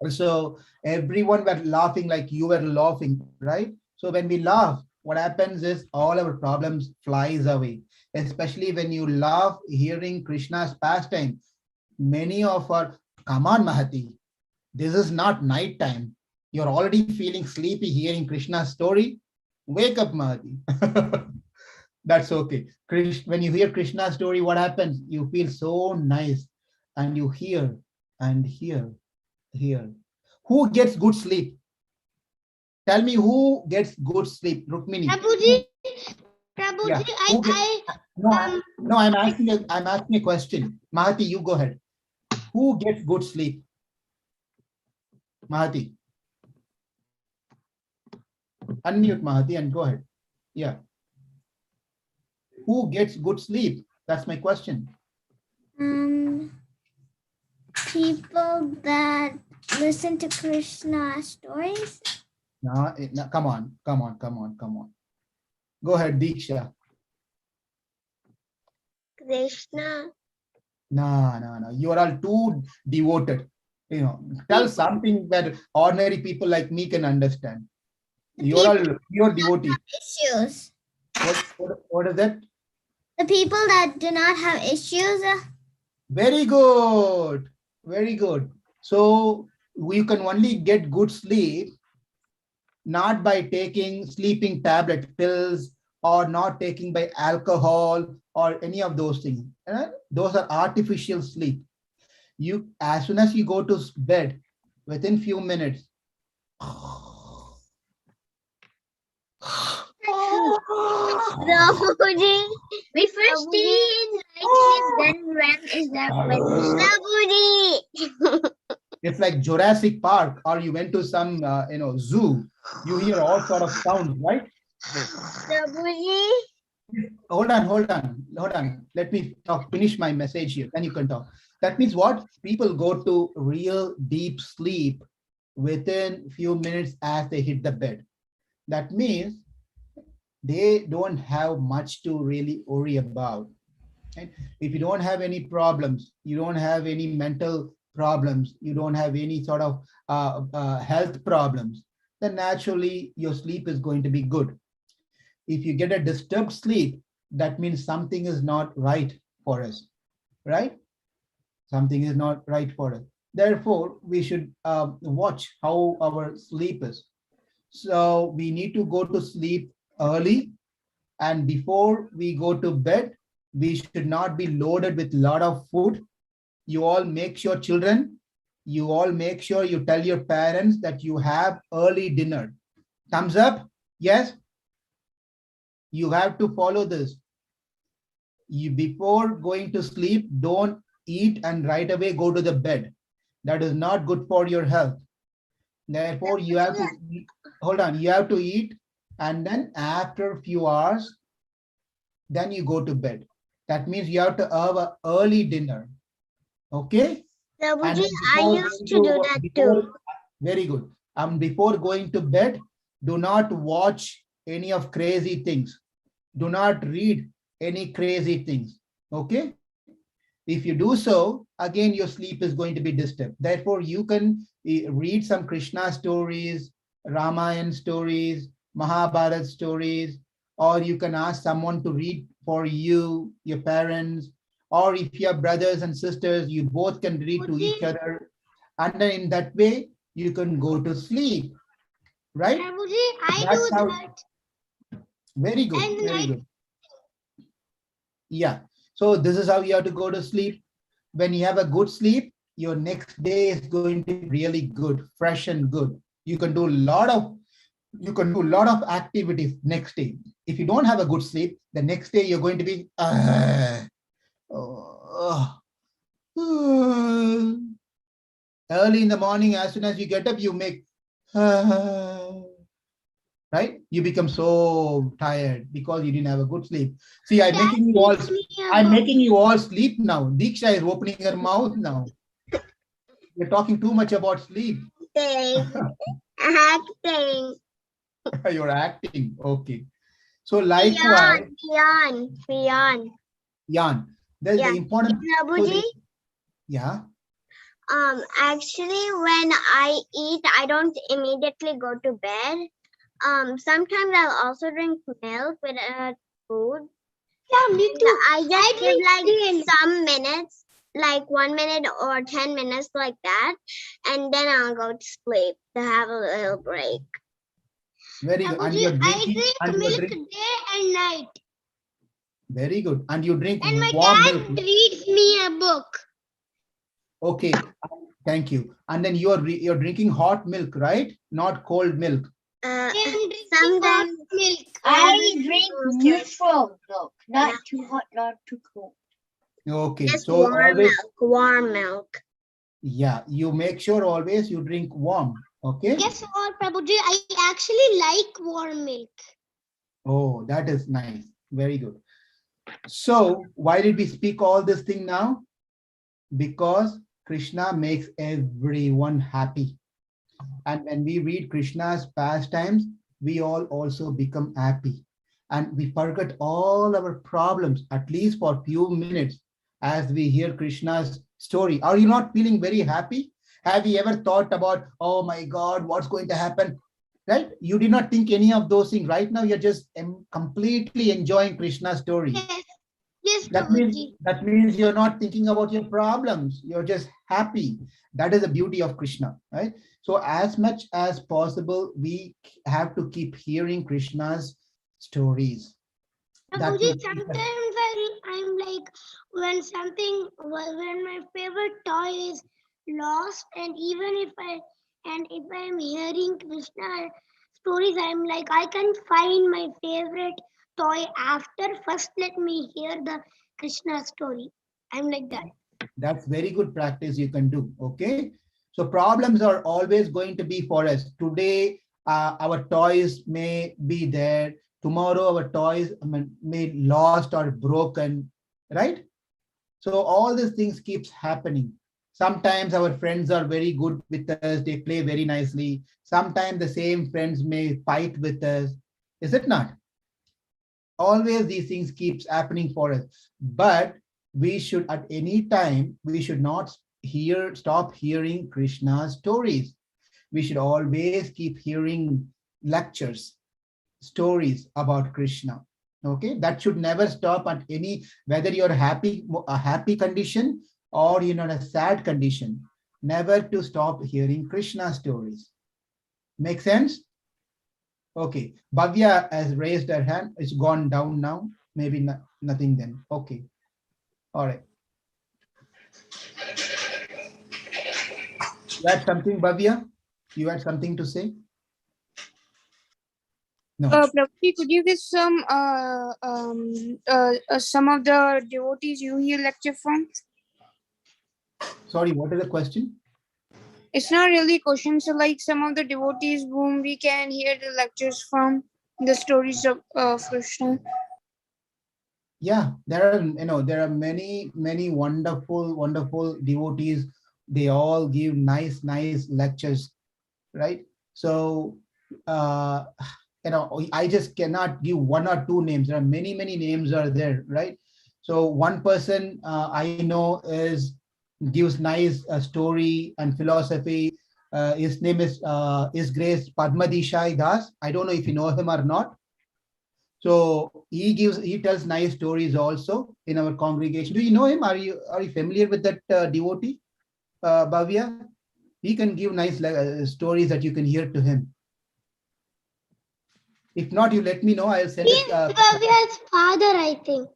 so everyone were laughing like you were laughing, right? So when we laugh, what happens is all our problems flies away. Especially when you laugh hearing Krishna's pastime. Many of our, come on, Mahati, this is not night time. You're already feeling sleepy hearing Krishna's story. Wake up, Mahati. That's okay. When you hear Krishna's story, what happens? You feel so nice, and you hear and hear. Who gets good sleep? Tell me who gets good sleep, Rukmini. Prabhuji, Yeah. No, I'm asking a question. Mahati, you go ahead. Who gets good sleep? Mahati. Unmute Mahati and go ahead. Yeah. Who gets good sleep? That's my question. People that listen to Krishna stories. No, come on. Go ahead, Diksha. Krishna. No. You are all too devoted. Tell something that ordinary people like me can understand. You're all pure devotees. Issues. What is that? The people that do not have issues. Very good. So you can only get good sleep not by taking sleeping tablet pills or not taking by alcohol or any of those things. Those are artificial sleep. As soon as you go to bed, within few minutes, Prabhuji, we first stay in light sleep, then REM is that Prabhuji. it's like Jurassic Park, or you went to some zoo. You hear all sort of sounds, right? Prabhuji. Hold on. Let me finish my message here. Then you can talk. That means what? People go to real deep sleep within few minutes as they hit the bed. That means they don't have much to really worry about. Right? If you don't have any problems, you don't have any mental problems, you don't have any sort of health problems, then naturally your sleep is going to be good. If you get a disturbed sleep, that means something is not right for us, right? Something is not right for us. Therefore, we should watch how our sleep is. So we need to go to sleep early, and before we go to bed, we should not be loaded with a lot of food. You all make sure, children, you all make sure you tell your parents that you have early dinner. Thumbs up? Yes? You have to follow this. You, before going to sleep, don't eat and right away go to the bed. That is not good for your health. Therefore, you have to, hold on, you have to eat, and then after a few hours, then you go to bed. That means you have to have an early dinner. Okay? And Prabhuji, then I before used to going do that before, too. very good. Before going to bed, do not watch any of crazy things. Do not read any crazy things. Okay? If you do so, again, your sleep is going to be disturbed. Therefore, you can read some Krishna stories, Ramayan stories, Mahabharat stories, or you can ask someone to read for you, your parents, or if you have brothers and sisters, you both can read to each other. And then in that way, you can go to sleep, right? Prabhuji, I That's do how, that. very good, And very night. good. Yeah. So this is how you have to go to sleep. When you have a good sleep, your next day is going to be really good, fresh and good. You can do a lot of activities next day. If you don't have a good sleep, the next day you're going to be oh, early in the morning. As soon as you get up, you make right? You become so tired because you didn't have a good sleep. See, I'm Dad making you all reads me a I'm book. making you all sleep now. Diksha is opening her mouth now. You're talking too much about sleep. Acting. You're acting. Okay. So likewise, Beyond. Yan, there's the Yeah. important. So Prabhuji, yeah. actually, when I eat, I don't immediately go to bed. Sometimes I'll also drink milk with food. Yeah, me too. I just give drink like tea. some minutes, like 1 minute or 10 minutes like that, and then I'll go to sleep to have a little break. Very good. And Prabhuji, you're I drinking. drink And you're milk drinking. day and night. Very good. And you drink And my warm dad milk. reads me a book. Okay. Thank you. And then you're drinking hot milk, right? Not cold milk. And drinking hot Sometimes milk. I drink neutral milk, not too hot, not too cold. Okay. Just So warm always, milk. Warm milk. yeah, you make sure always you drink warm. Okay. Yes, or Prabhuji, I actually like warm milk. Oh, that is nice. Very good. So why did we speak all this thing now? Because Krishna makes everyone happy. And when we read Krishna's pastimes, we all also become happy. And we forget all our problems, at least for a few minutes, as we hear Krishna's story. Are you not feeling very happy? Have you ever thought about, oh my God, what's going to happen? Right? You did not think any of those things. Right now, you're just completely enjoying Krishna's story. Yes, yes, That Prabhuji. means you're not thinking about your problems. You're just happy. That is the beauty of Krishna, right? So as much as possible, we have to keep hearing Krishna's stories. That Prabhuji, will keep us. sometimes I'm like, when my favorite toy is lost, and even if I'm hearing Krishna stories, I'm like, I can't find my favorite toy after. First, let me hear the Krishna story. I'm like that. That's very good practice you can do. Okay. So problems are always going to be for us. Today, our toys may be there. Tomorrow, our toys may lost or broken, right? So all these things keeps happening. Sometimes our friends are very good with us, they play very nicely. Sometimes the same friends may fight with us. Is it not? Always these things keeps happening for us. But we should at any time, we should not stop hearing Krishna's stories. We should always keep hearing lectures, stories about Krishna. Okay, that should never stop at any, whether you're happy, a happy condition or you're in a sad condition, never to stop hearing Krishna stories. Make sense? Okay, Bhavya has raised her hand. It's gone down now. Maybe nothing then. Okay, all right. You had something, Bhavya? You had something to say? No. Prabhuji, could you give some of the devotees you hear lecture from? Sorry, what is the question? It's not really a question. So, like some of the devotees whom we can hear the lectures from, the stories of Krishna. Yeah, there are many wonderful devotees. They all give nice lectures, right? So I just cannot give one or two names. There are many names are there, right? So one person I know gives nice story and philosophy. His name is Grace Padmadishai Das. I don't know if you know him or not. So he tells nice stories also in our congregation. Do you know him? Are you familiar with that devotee, Bhavya? He can give nice stories that you can hear to him. If not, you let me know. I'll send He's it. Bhavya's father, I think.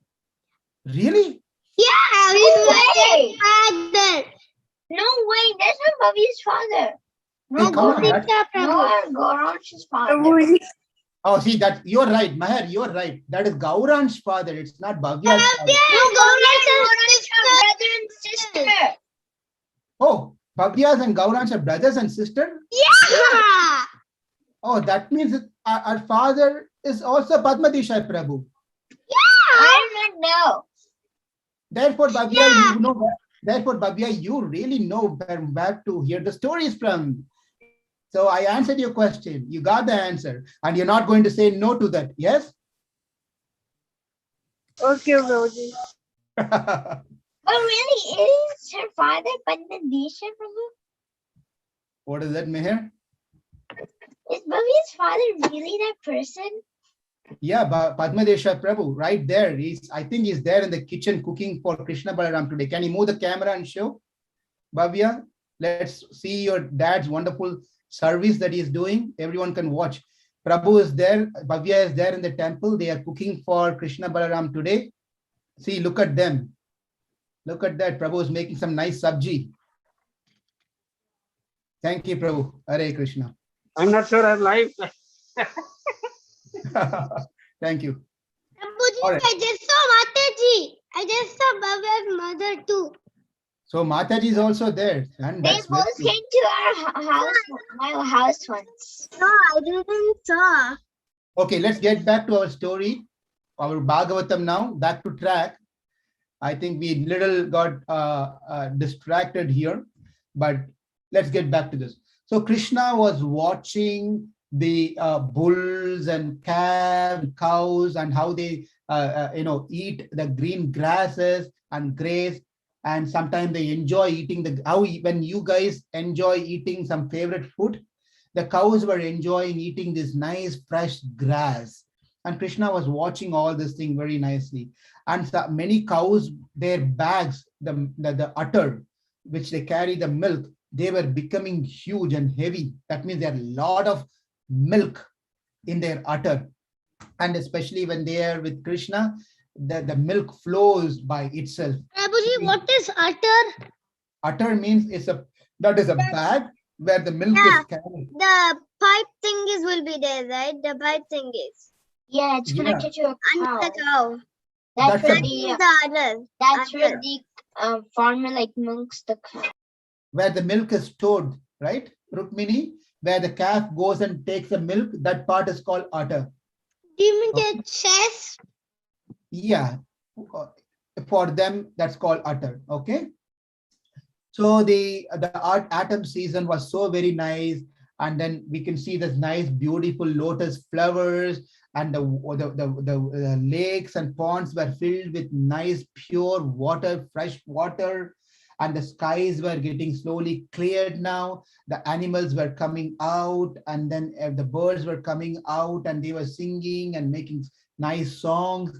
Really? Yeah, he's Bhavya's father. No way, that's not Bobby's father. Hey, come on, that's- No, Goransh's father. Prabhuji. Oh, see that you're right, Maher. You're right. That is Gauran's father. It's not Bhavya's father. No, Goransh's brother and sister. Oh, Bhavya's and Gauran's are brothers and sisters. Yeah. Oh, that means that our father is also Padmadishai Prabhu. I don't know. Therefore, Bhavya, Yeah. you know. Therefore, Bhavya, you really know where to hear the stories from. So I answered your question. You got the answer, and you're not going to say no to that. Yes. Okay, Prabhuji. But really, is her father Padmadisha Prabhu? What is that, Meher? Is Bobby's father really that person? Yeah, Padmadesha Prabhu, right there. I think he's there in the kitchen cooking for Krishna Balaram today. Can you move the camera and show? Bhavya, let's see your dad's wonderful service that he's doing. Everyone can watch. Prabhu is there. Bhavya is there in the temple. They are cooking for Krishna Balaram today. See, look at them. Look at that. Prabhu is making some nice sabji. Thank you, Prabhu. Hare Krishna. I'm not sure I'm live. Thank you. Prabhuji, All right. I just saw Mataji. I just saw Bhavya's mother too. So Mataji is also there. And They that's very both good. came to our house, my house once. No, I didn't saw. Okay, let's get back to our story, our Bhagavatam now, back to track. I think we little got distracted here, but let's get back to this. So Krishna was watching the bulls and calves, cows, and how they eat the green grasses and graze, and sometimes they enjoy eating when you guys enjoy eating some favorite food, the cows were enjoying eating this nice fresh grass, and Krishna was watching all this thing very nicely. And so many cows, their bags, the udder which they carry the milk, they were becoming huge and heavy. That means there are a lot of milk in their udder, and especially when they are with Krishna, the milk flows by itself. Prabhuji, what is utter? Udder means that is a bag where the milk Yeah. is carried. The pipe thingies will be there, right? The pipe thingies. Yeah, it's Yeah. connected to a Under cow. the cow. That's That's where a- the The other. that's where Udder. the farmer like milks the cow. Where the milk is stored, right, Rukmini? Where the calf goes and takes the milk, that part is called udder. Do you mean the chest? Yeah. for them, that's called utter. Okay. So the autumn season was so very nice, and then we can see this nice, beautiful lotus flowers, and the lakes and ponds were filled with nice, pure water, fresh water, and the skies were getting slowly cleared now. The animals were coming out, and then the birds were coming out, and they were singing and making nice songs.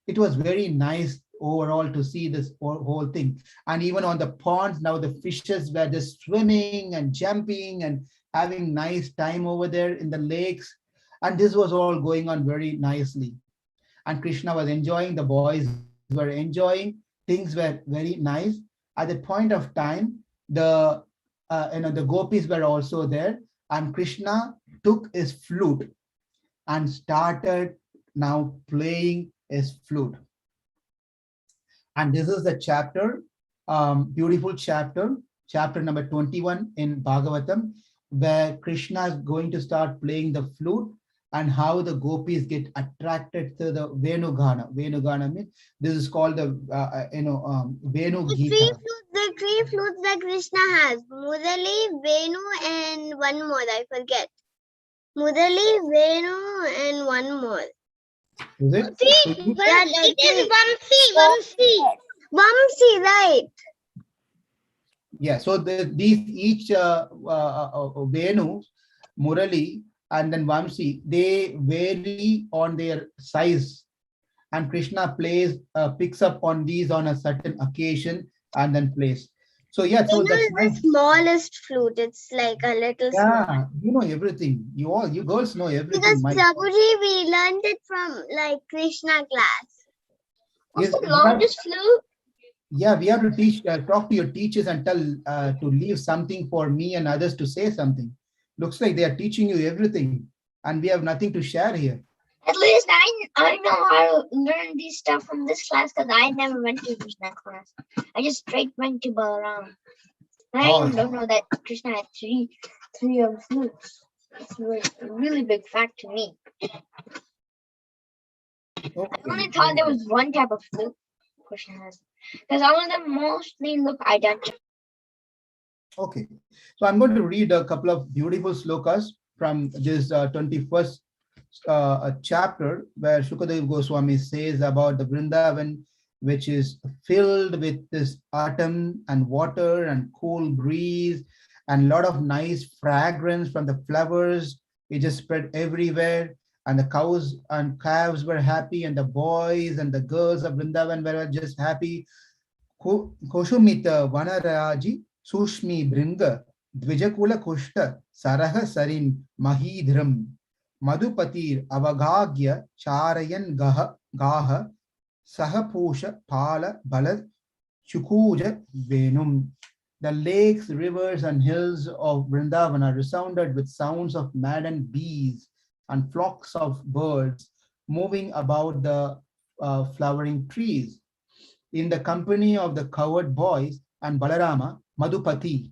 It was very nice overall to see this whole thing. And even on the ponds, now the fishes were just swimming and jumping and having nice time over there in the lakes. And this was all going on very nicely. And Krishna was enjoying, the boys were enjoying, things were very nice. At that point of time, the gopis were also there, and Krishna took his flute and started now playing his flute. And this is the chapter, beautiful chapter, chapter number 21 in Bhagavatam, where Krishna is going to start playing the flute, and how the gopis get attracted to the Venugana. Venugana means this is called the Venu Gita. The three flutes that Krishna has: Murali, Venu, and one more. I forget. Murali, Venu, and one more. Is it? It is Vamsi. Vamsi, right? Yeah. So these each Venu, Murali, and then Vamsi, they vary on their size, and Krishna picks up on these on a certain occasion and then plays. So yeah, so that's the smallest flute. It's like a little. Yeah, small. you know everything. You girls know everything. Because Prabhuji, we learned it from like Krishna class. What's the longest flute? Yeah, we have to talk to your teachers and tell to leave something for me and others to say something. Looks like they are teaching you everything, and we have nothing to share here. At least I know how to learn this stuff from this class, because I never went to Krishna class. I just straight went to Balaram. I don't know that Krishna had three flutes. It's a really big fact to me. Okay. I only thought there was one type of flute Krishna has, because all of them mostly look identical. Okay, so I'm going to read a couple of beautiful slokas from this 21st chapter, where Shukadev Goswami says about the Vrindavan, which is filled with this autumn and water and cool breeze and a lot of nice fragrance from the flowers. It just spread everywhere, and the cows and calves were happy, and the boys and the girls of Vrindavan were just happy. Koshumita Vanaraji Sushmi Bringa Dvijakula Kushta Saraha Sarin Mahidram Madhupatir Avagagya Charayan Gaha Sahapusha Pala Balad Chukuja Venum. The lakes, rivers, and hills of Vrindavana resounded with sounds of maddened bees and flocks of birds moving about the flowering trees. In the company of the cowherd boys and Balarama, Madhupati,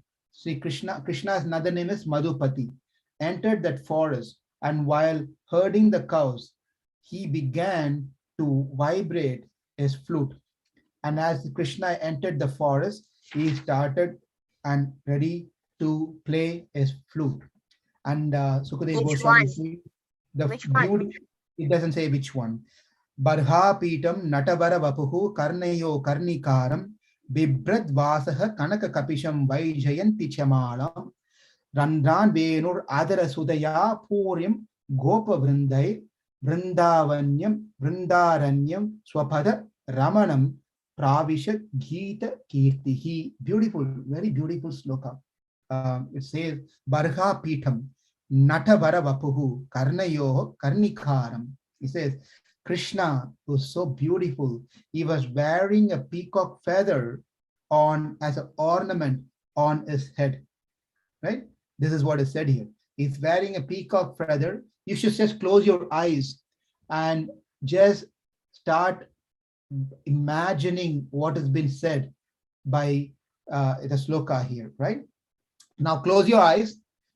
Krishna's another name is Madhupati, entered that forest, and while herding the cows, he began to vibrate his flute. And as Krishna entered the forest, he started and ready to play his flute. And Sukadeva Goswami, the beauty, it doesn't say which one. Barha Pitam Natavara Vapuhu Karnayo Karnikaram Bibrad Vasaha Kanaka Kapisham Vaijayanti Chamalam Randran Venur Adara Sudaya Purim Gopa Vrindai Vrindavanyam Vrindaranyam Swapada Ramanam Pravishat Gita Kirtihi. Beautiful, very beautiful sloka. It says Barha Pitam Natavara Vapuhu Karnayo Karnikaram. It says Krishna was so beautiful. He was wearing a peacock feather on as an ornament on his head. Right? This is what is said here. He's wearing a peacock feather. You should just close your eyes and just start imagining what has been said by the sloka here, right? Now close your eyes.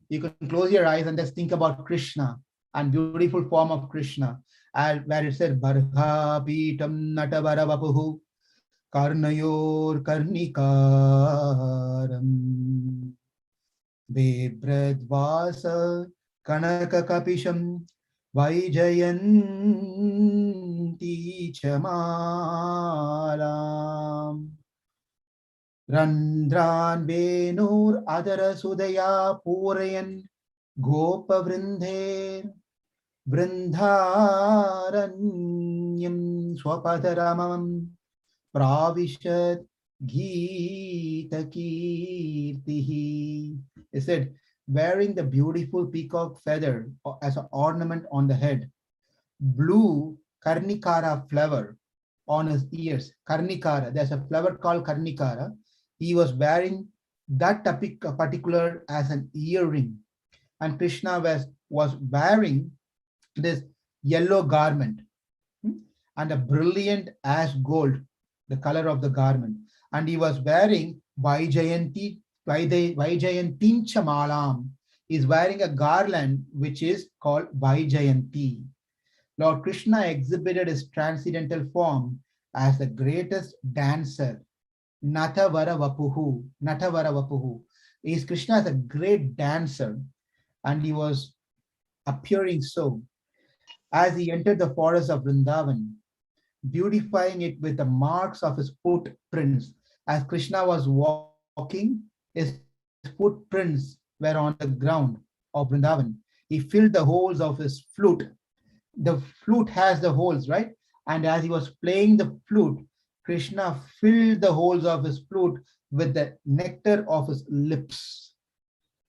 You can close your eyes and just think about Krishna and beautiful form of Krishna, where it said Barha Pitam Natavara Vapuhu. Karnayor Karnikaram Bebradvasa Kanaka Kapisham Vaijayanti Chamalam Randran Venur Adara Sudaya Purayan Gopa Vrindher Vrindharanyam Swapadaramam Pravishat Gita Kirtihi. It said, wearing the beautiful peacock feather as an ornament on the head, blue Karnikara flower on his ears. Karnikara, there's a flower called Karnikara. He was wearing that particular as an earring. And Krishna was wearing this yellow garment and a brilliant ash gold, the color of the garment. And he was wearing Vaijayantin Chamalam. He's wearing a garland which is called Vaijayanti. Lord Krishna exhibited his transcendental form as the greatest dancer. Natavara Vapuhu. Natavara Vapuhu. Is Krishna as a great dancer, and he was appearing so as he entered the forest of Vrindavan, beautifying it with the marks of his footprints. As Krishna was walking, his footprints were on the ground of Vrindavan. He filled the holes of his flute. The flute has the holes, right? And as he was playing the flute, Krishna filled the holes of his flute with the nectar of his lips.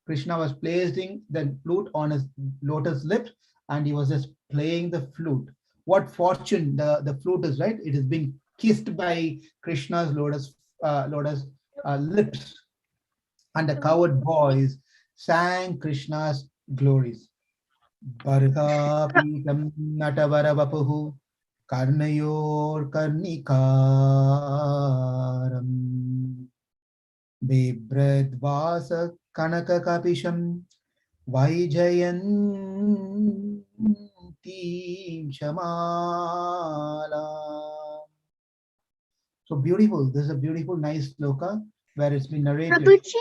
Krishna was placing the flute on his lotus lips, and he was just playing the flute. What fortune the flute is, right? It is being kissed by Krishna's lotus lips. And the cowherd boys sang Krishna's glories. Barha Pitam Natavara Vapuhu Karnayor Karnikaram Bibradvasa Kanaka Kapisham Vaijayanti Shamala. So beautiful. This is a beautiful, nice sloka where it's been narrated. Prabhuji,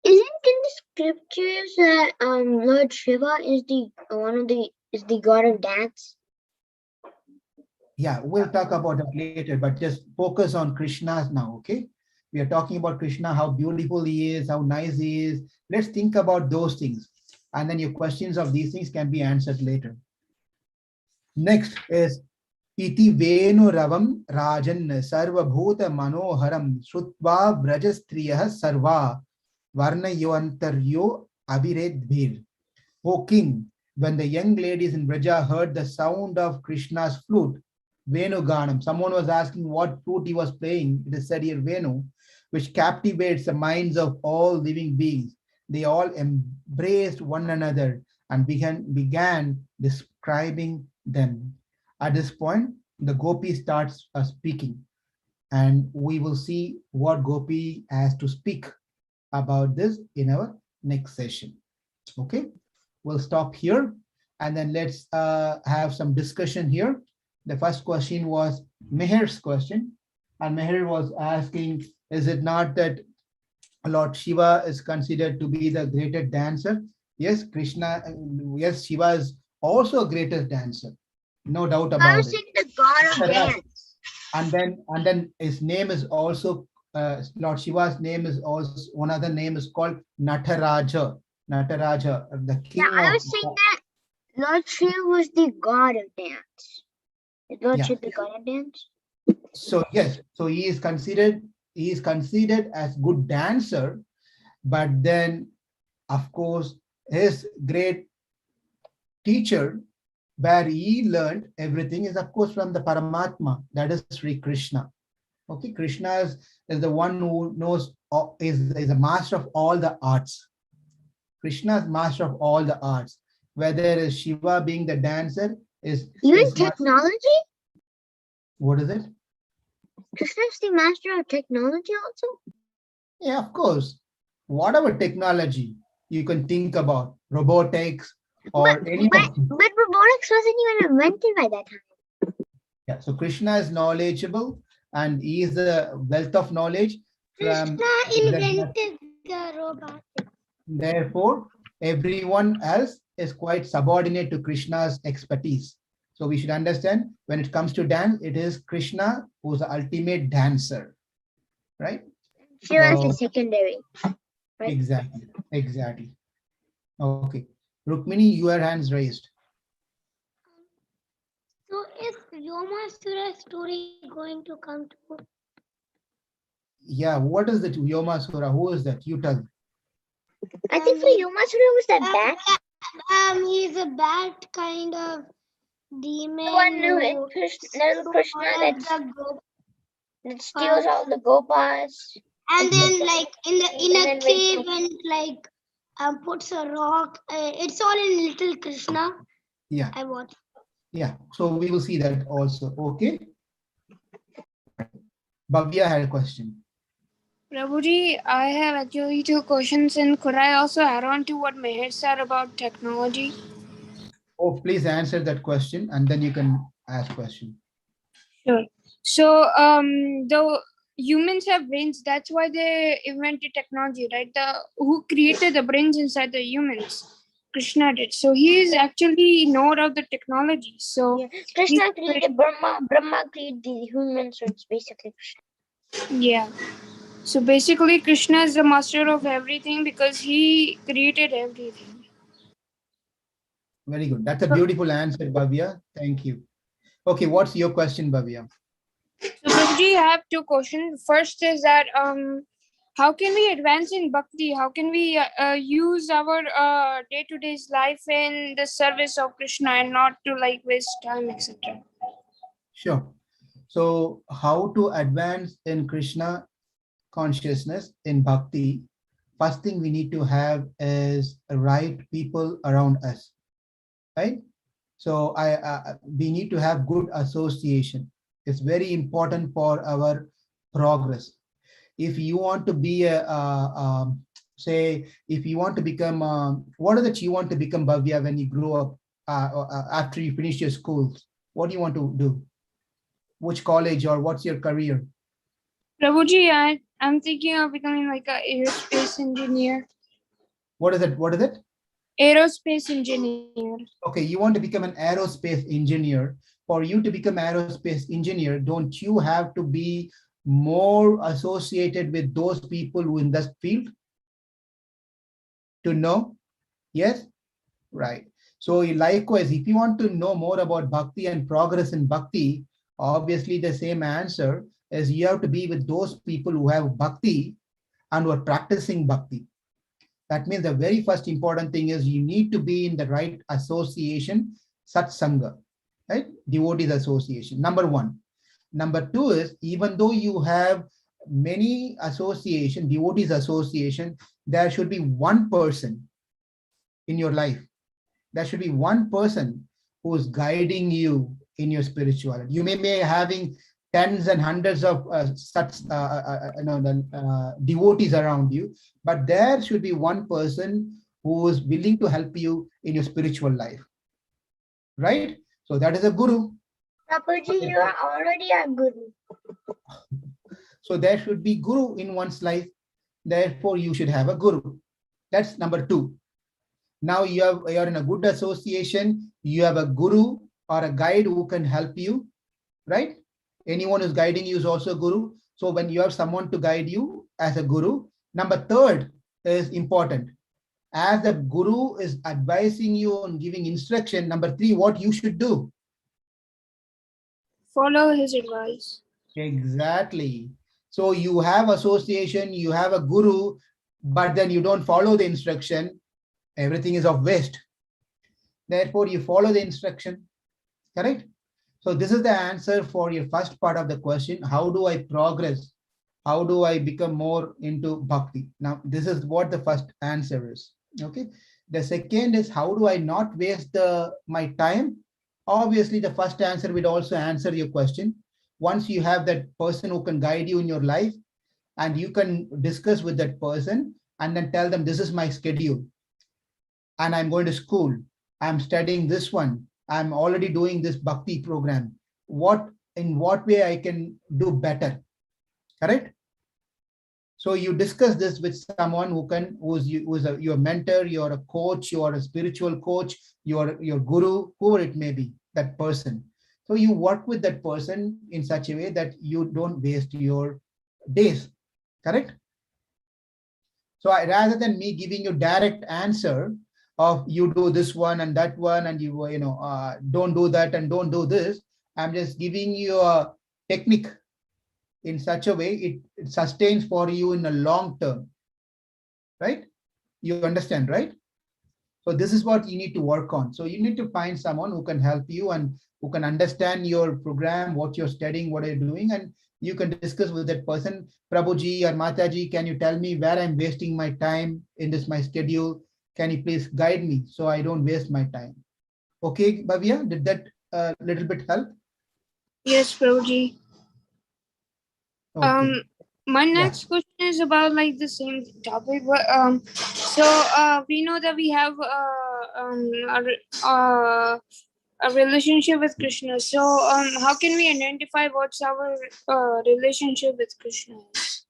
isn't in the scriptures that Lord Shiva is the god of dance? Yeah, we'll talk about it later, but just focus on Krishna's now, okay? We are talking about Krishna, how beautiful he is, how nice he is. Let's think about those things. And then your questions of these things can be answered later. Next is Iti Venu Ravam Rajan Sarva Bhuta Manoharam Srutva Brajastriyah Sarva Varna Yoantaryo Abhiredbhir. O king, when the young ladies in Braja heard the sound of Krishna's flute, Venu Ganam, someone was asking what flute he was playing. It is said here Venu, which captivates the minds of all living beings. They all embraced one another and began describing them. At this point, the Gopi starts speaking, and we will see what Gopi has to speak about this in our next session. Okay, we'll stop here, and then let's have some discussion here. The first question was Meher's question, and Meher was asking, is it not that Lord Shiva is considered to be the greatest dancer? Yes, Krishna, yes, Shiva is also a greatest dancer. No doubt I about was it. saying the god of dance. And then his name is also Lord Shiva's name is also, one other name is called Nataraja. Nataraja, the king Yeah, I of. was saying that Lord Shiva was the god of dance. Is Lord Yeah. Shiva the god of dance? So yes, so he is considered as good dancer, but then of course his great teacher where he learned everything is of course from the Paramatma, that is Sri Krishna. Okay, Krishna is the one who knows, is a master of all the arts. Krishna is master of all the arts. Whether it is Shiva being the dancer Even technology? What is it? Krishna is the master of technology also? Yeah, of course. Whatever technology you can think about, robotics or But robotics wasn't even invented by that time. Yeah, so Krishna is knowledgeable and he is the wealth of knowledge from Krishna the. invented the robot. Therefore, everyone else is quite subordinate to Krishna's expertise. So we should understand when it comes to dance, it is Krishna who's the ultimate dancer, right? Shiva is So the secondary. Right. exactly. Okay. Rukmini, your hands raised. So is Yomasura story going to come to? Yeah, what is that Yomasura? Who is that? You tell. I think for Yomasura was that bat. He's a bad kind of demon. The one who little Krishna that steals all the gopas. And then like in a then cave and like puts a rock. It's all in Little Krishna. Yeah. I watched. Yeah. So we will see that also. Okay. Bhavya had a question. Prabhuji, I have actually 2 questions, and could I also add on to what Meher said about technology? Oh, please answer that question and then you can ask question. Sure. So, the humans have brains. That's why they invented technology, right? Who created the brains inside the humans? Krishna did. So he is actually knower of the technology. So Yeah. Krishna created Brahma. Brahma created the humans, so it's basically Krishna. yeah. So basically, Krishna is the master of everything because he created everything. Very good. That's a beautiful answer, Bhavya. Thank you. Okay, what's your question, Bhavya? So Prabhuji, I have 2 questions. First is that how can we advance in bhakti? How can we use our day-to-day life in the service of Krishna and not to like waste time, etc. Sure. So how to advance in Krishna consciousness in bhakti? First thing we need to have is right people around us, right? So we need to have good association. It's very important for our progress. If you want to be say, if you want to become, what is it you want to become, Bhavya, when you grow up, after you finish your schools? What do you want to do? Which college or what's your career? Prabhuji, I'm thinking of becoming like an aerospace engineer. What is it? What is it? Aerospace engineer. Okay, you want to become an aerospace engineer. For you to become aerospace engineer, don't you have to be more associated with those people who in that field to know? Yes, right. So likewise, if you want to know more about bhakti and progress in bhakti, obviously the same answer is you have to be with those people who have bhakti and who are practicing bhakti. That means the very first important thing is you need to be in the right association, satsanga, right? Devotees association, number 1. Number 2 is, even though you have many association, devotees association, there should be one person in your life. There should be one person who is guiding you in your spirituality. You may be having tens and hundreds of such devotees around you, but there should be one person who is willing to help you in your spiritual life, right? So that is a guru. Prabhuji, you are already a guru. So there should be guru in one's life. Therefore, you should have a guru. That's number 2. Now you're in a good association. You have a guru or a guide who can help you, right? Anyone who's guiding you is also a guru. So when you have someone to guide you as a guru, number 3 is important. As the guru is advising you and giving instruction, number 3, what you should do? Follow his advice. Exactly. So you have association, you have a guru, but then you don't follow the instruction, everything is of waste. Therefore, you follow the instruction, correct? So this is the answer for your first part of the question. How do I progress? How do I become more into bhakti? Now, this is what the first answer is. Okay. The second is, how do I not waste my time? Obviously, the first answer will also answer your question. Once you have that person who can guide you in your life, and you can discuss with that person and then tell them, this is my schedule, and I'm going to school, I'm studying this one, I'm already doing this bhakti program. What in what way I can do better. Correct? So you discuss this with someone who's your mentor, you're a coach, you are a spiritual coach, your guru, whoever it may be, that person. So you work with that person in such a way that you don't waste your days. Correct? So rather than me giving you direct answer of you do this one and that one and don't do that and don't do this, I'm just giving you a technique in such a way it sustains for you in a long term, right? You understand, right? So this is what you need to work on. So you need to find someone who can help you and who can understand your program, what you're studying, what you're doing, and you can discuss with that person. Prabhuji or Mataji, can you tell me where I'm wasting my time in this my schedule? Can you please guide me so I don't waste my time? Okay, Bhavya, did that little bit help? Yes, Prabhuji. Okay. My Yeah. next question is about like the same topic, but we know that we have a relationship with Krishna. So how can we identify what's our relationship with Krishna is?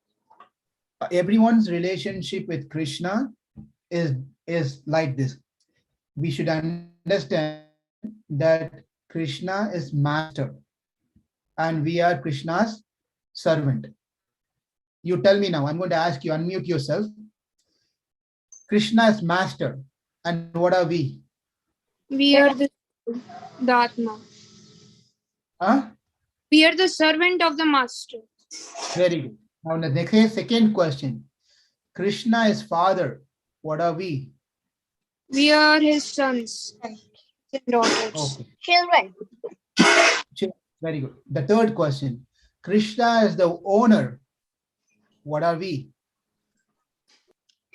Everyone's relationship with Krishna is like this. We should understand that Krishna is master and we are Krishna's servant. You tell me now, I'm going to ask you, unmute yourself. Krishna is master and what are we? We are the Atma. Huh? We are the servant of the master. Very good. Now the next second question. Krishna is father. What are we? We are his sons and daughters. Okay. Children. Very good. The third question. Krishna is the owner. What are we?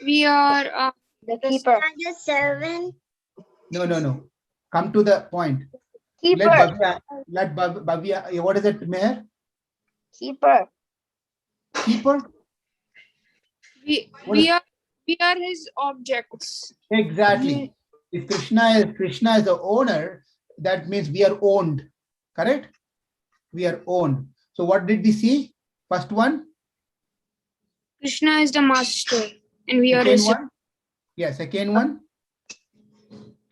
We are The keeper. The servant. No. Come to the point. Keeper. Let Bhavya, what is it, Meher? Keeper. Keeper? we are his objects. Exactly. If Krishna is the owner, that means we are owned. Correct? We are owned. So what did we see? First one? Krishna is the master and we are Second his. one? Yeah, second one.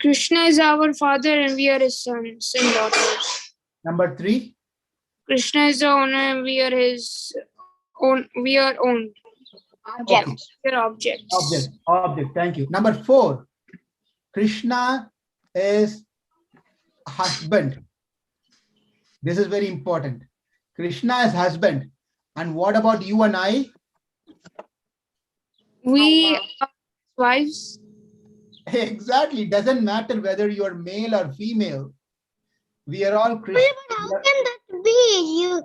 Krishna is our father and we are his sons and daughters. Number 3. Krishna is the owner and we are his own. We are owned. Object. Okay. We are objects. Object. Thank you. Number 4. Krishna is husband. This is very important. Krishna is husband. And what about you and I? We are wives. Exactly. Doesn't matter whether you are male or female. We are all Krishna. But how can that be?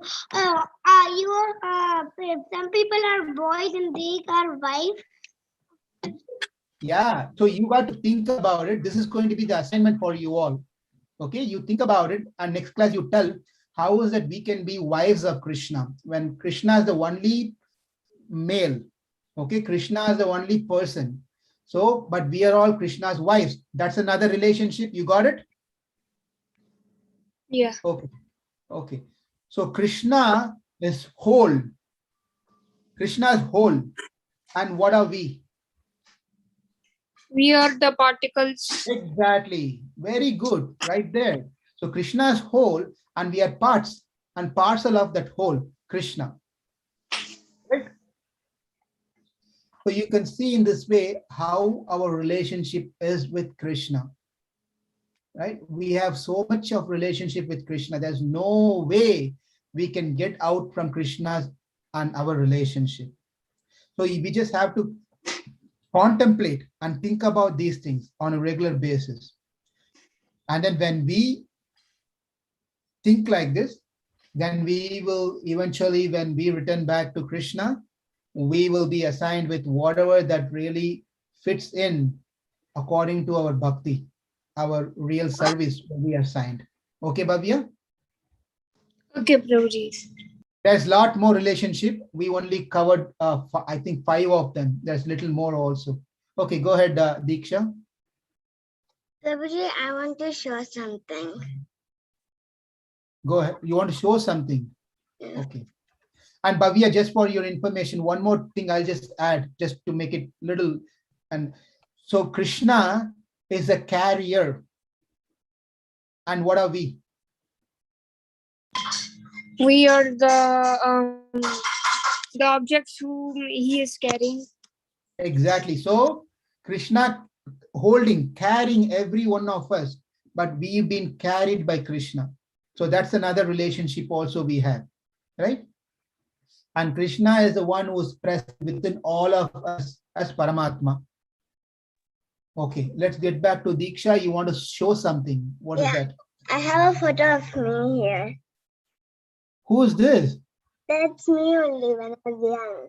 Some people are boys and they are wives. Yeah. So you got to think about it. This is going to be the assignment for you all. Okay. You think about it. And next class you tell how is that we can be wives of Krishna when Krishna is the only male. Okay. Krishna is the only person. So, but we are all Krishna's wives. That's another relationship. You got it? Yeah. Okay. So Krishna is whole. Krishna is whole. And what are we? We are the particles. Exactly. Very good. Right there. So Krishna is whole and we are parts and parcel of that whole, Krishna. Right? So you can see in this way how our relationship is with Krishna. Right? We have so much of relationship with Krishna. There's no way we can get out from Krishna's and our relationship. So we just have to contemplate and think about these things on a regular basis. And then when we think like this, then we will eventually, when we return back to Krishna, we will be assigned with whatever that really fits in according to our bhakti, our real service will be assigned. Okay, Bhavya? Okay, Prabhuji. There's a lot more relationship. We only covered, I think, 5 of them. There's little more also. Okay, go ahead, Diksha. Prabhuji, I want to show something. Go ahead. You want to show something? Yeah. Okay. And Bhavya, just for your information, one more thing I'll just add, just to make it little. And so Krishna is a carrier. And what are we? We are the objects whom he is carrying. Exactly. So Krishna carrying every one of us, but we've been carried by Krishna. So that's another relationship also we have, right? And Krishna is the one who's present within all of us as Paramatma. Okay, let's get back to Diksha. You want to show something. What is Yeah. that? I have a photo of me here. Who's this? That's me only when I was young.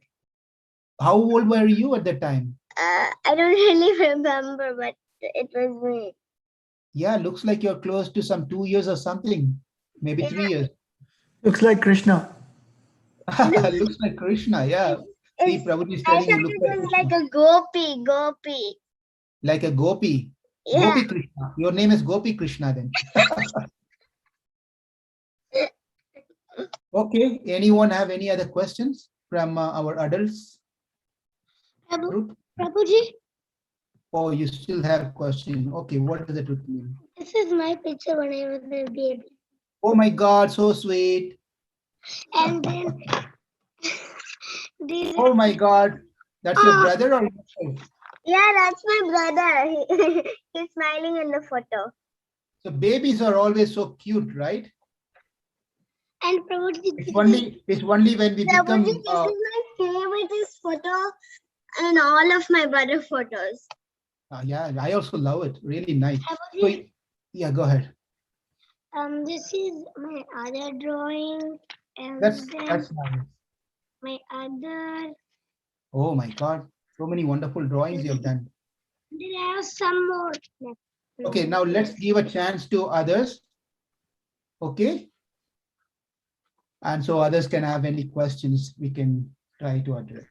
How old were you at that time? I don't really remember, but it was me. Yeah, looks like you're close to some 2 years or something, maybe 3 years. Looks like Krishna. Looks like Krishna, yeah. See, It's, Prabhuji is I telling you, thought look it like was Krishna. like a gopi. Like a gopi. Yeah. Gopi Krishna. Your name is Gopi Krishna then. Okay, anyone have any other questions from our adults group? Prabhuji, Oh, you still have question. Okay, what does it mean? this is my picture when I was a baby. Oh my God, so sweet. And then this Oh my God, that's your brother or yourself? Yeah, that's my brother. He's smiling in the photo. So babies are always so cute, right? and Prabhuji, It's only when we become. Prabhuji, this is my favorite photo and all of my brother photos. Yeah, I also love it. Really nice. So, Prabhuji, yeah, go ahead. this is my other drawing, and That's then nice. my other. Oh my God, so many wonderful drawings you have done. Then I have some more left. Okay, now let's give a chance to others. Okay. And so others can have any questions we can try to address.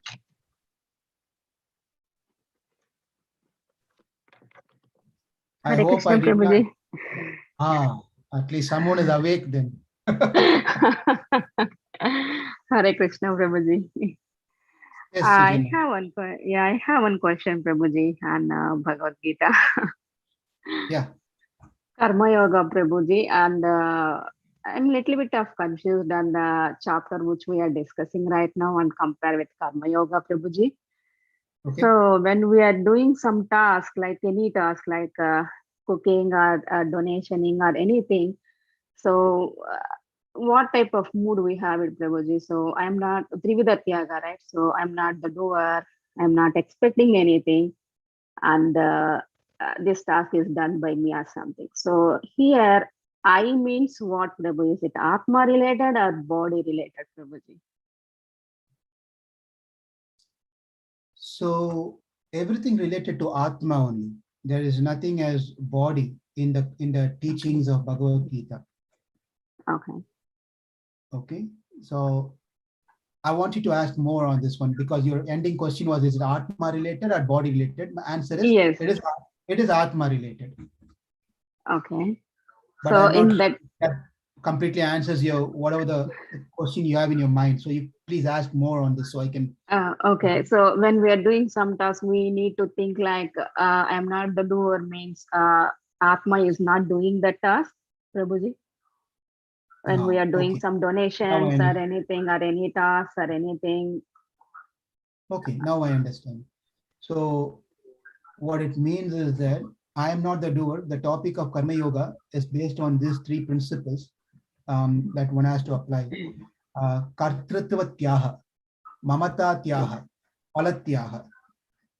I Hare hope Krishna, I did not. Prabhuji. At least someone is awake then. Hare Krishna, Prabhuji. Yes, I Sujana. have one question, Prabhuji, on Bhagavad Gita. Yeah. Karma Yoga, Prabhuji, and I'm a little bit of confused on the chapter which we are discussing right now and compare with Karma Yoga, Prabhuji. Okay. So when we are doing some task, like any task, like cooking or donationing or anything, so what type of mood we have it, Prabhuji? So I'm not Trivida Tyaga, right? So I'm not the doer. I'm not expecting anything, and this task is done by me or something. So here, I means what, Prabhu? Is it Atma related or body related, Prabhuji? So everything related to Atma only. There is nothing as body in the teachings of Bhagavad Gita. Okay. Okay. So I want you to ask more on this one because your ending question was, is it Atma related or body related? My answer is Yes. it is Atma related. Okay. But So I'm not in sure that, that completely answers your whatever the question you have in your mind. So you please ask more on this so I can. okay. So when we are doing some task, we need to think like, I'm not the doer means Atma is not doing the task, Prabhuji. When we No, are doing okay. some donations or anything or any task or anything. Okay, now I understand. So what it means is that I am not the doer. The topic of Karma Yoga is based on these three principles that one has to apply. Kartritvatyaha, Mamatatyaha, Palatyaha.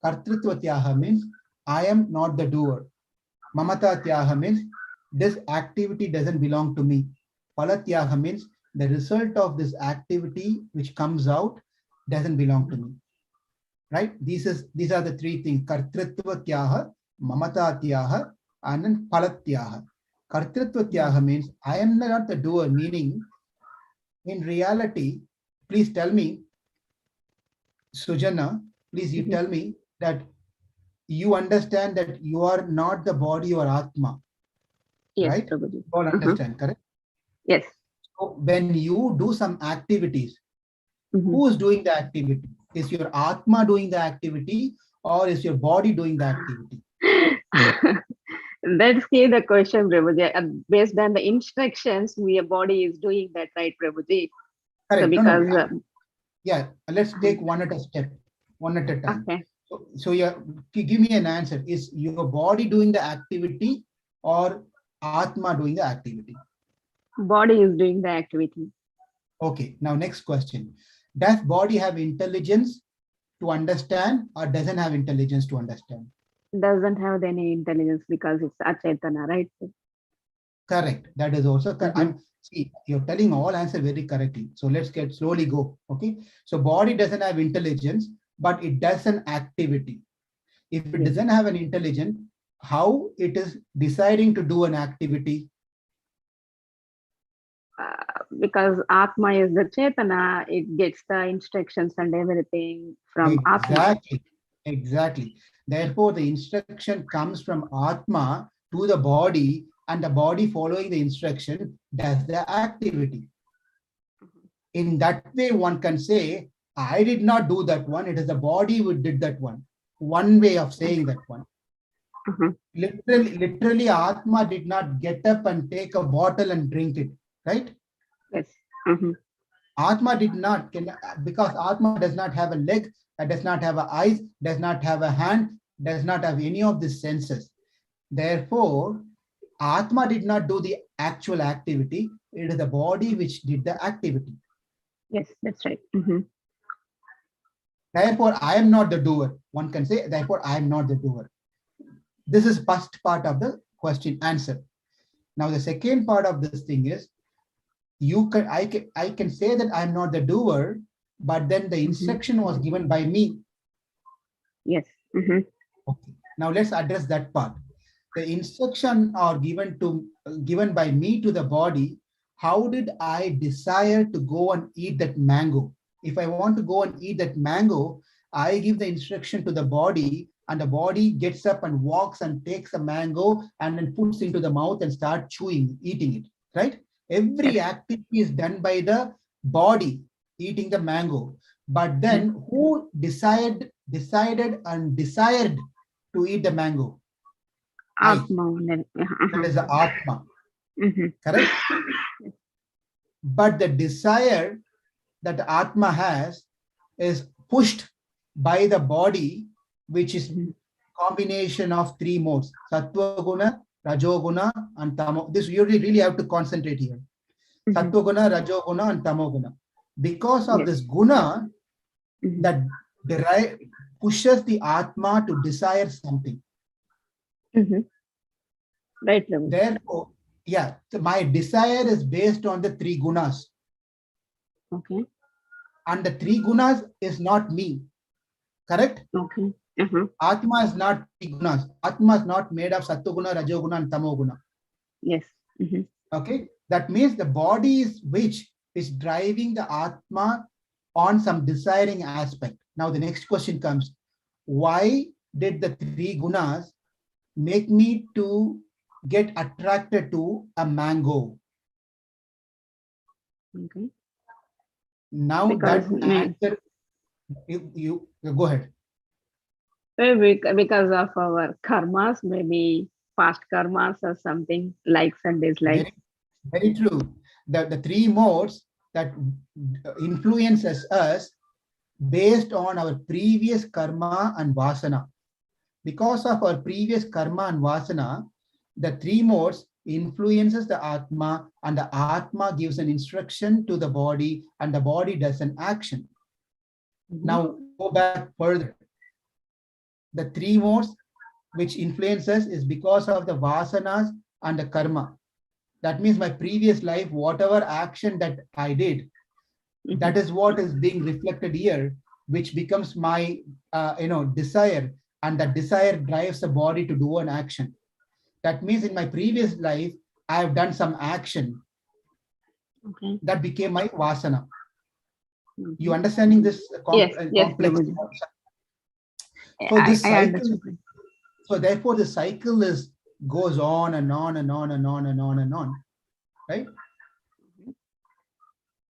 Kartritvatyaha means I am not the doer. Mamatatyaha means this activity doesn't belong to me. Palatyaha means the result of this activity which comes out doesn't belong to me. Right? These are the three things: kartritvatyaha, mamatatyaha, and then palatyaha. Kartritvatyaha means I am not the doer, meaning in reality, please tell me, Sujana, please you tell me that you understand that you are not the body or Atma. Yes, Right? Prabhuji. All understand, correct? Yes. So when you do some activities, Mhm. who is doing the activity? Is your Atma doing the activity or is your body doing the activity? Let's see the question, Prabhuji. Based on the instructions, your body is doing that, right, Prabhuji? So Correct. No, because, no. Yeah, let's take one at a step, one at a time. okay, So give me an answer. Is your body doing the activity or Atma doing the activity? body is doing the activity. Okay, now next question. Does body have intelligence to understand or doesn't have intelligence to understand? Doesn't have any intelligence because it's Achetana, right? Correct. That is also correct. Mhm. See, you're telling all answer very correctly. So let's get slowly go. Okay. So body doesn't have intelligence, but it does an activity. If it Yes. doesn't have an intelligence, how it is deciding to do an activity? Because Atma is the Chetana, it gets the instructions and everything from Atma. Exactly. Exactly. Therefore, the instruction comes from Atma to the body, and the body following the instruction does the activity. In that way, one can say, I did not do that one. It is the body who did that one. One way of saying that one. Mhm. Literally, Atma did not get up and take a bottle and drink it, right? Yes. Mhm. Atma did not, because Atma does not have a leg, does not have eyes, does not have a hand, does not have any of these senses. Therefore, Atma did not do the actual activity. It is the body which did the activity. Yes, that's right. Mhm. Therefore, I am not the doer. One can say, therefore, I am not the doer. This is first part of the question answer. Now, the second part of this thing is, I can say that I'm not the doer, but then the instruction was given by me. Yes. Mhm. Okay. Now let's address that part. The instruction are given by me to the body. How did I desire to go and eat that mango? If I want to go and eat that mango, I give the instruction to the body, and the body gets up and walks and takes the mango and then puts into the mouth and start chewing, eating it. Right? Every Yes. activity is done by the body eating the mango. But then who decided and desired to eat the mango? I. Atma. That is the Atma. Mhm. Correct? But the desire that the Atma has is pushed by the body, which is combination of three modes: Sattva Guna, Rajoguna, and Tamo. This you really have to concentrate here. Sattva Guna, Rajoguna, and Tamo Guna. Because of Yes. this guna Mhm. that pushes the Atma to desire something. Mhm. Right, Prabhu. Therefore, yeah, my desire is based on the three gunas. Okay. And the three gunas is not me. Correct? Okay. Atma is not three gunas. Atma is not made of Sattva-guna, Rajoguna, and Tamoguna. Yes. Mhm. Okay? That means the body is which is driving the Atma on some desiring aspect. Now the next question comes. Why did the three gunas make me to get attracted to a mango? Okay. Now Because that answer, you go ahead. because of our karmas, maybe past karmas or something, likes and dislikes. Very true. The three modes that influences us based on our previous karma and vasana. Because of our previous karma and vasana, the three modes influences the Atma, and the Atma gives an instruction to the body, and the body does an action. Now go back further. The three modes which influence us is because of the vasanas and the karma. That means my previous life, whatever action that I did, that is what is being reflected here, which becomes my desire, and that desire drives the body to do an action. That means in my previous life, I have done some action that became my vasana. You understanding this Yes, complex? Prabhuji. So this I cycle, understood. so therefore the cycle goes on and on and on and on and on and on, right?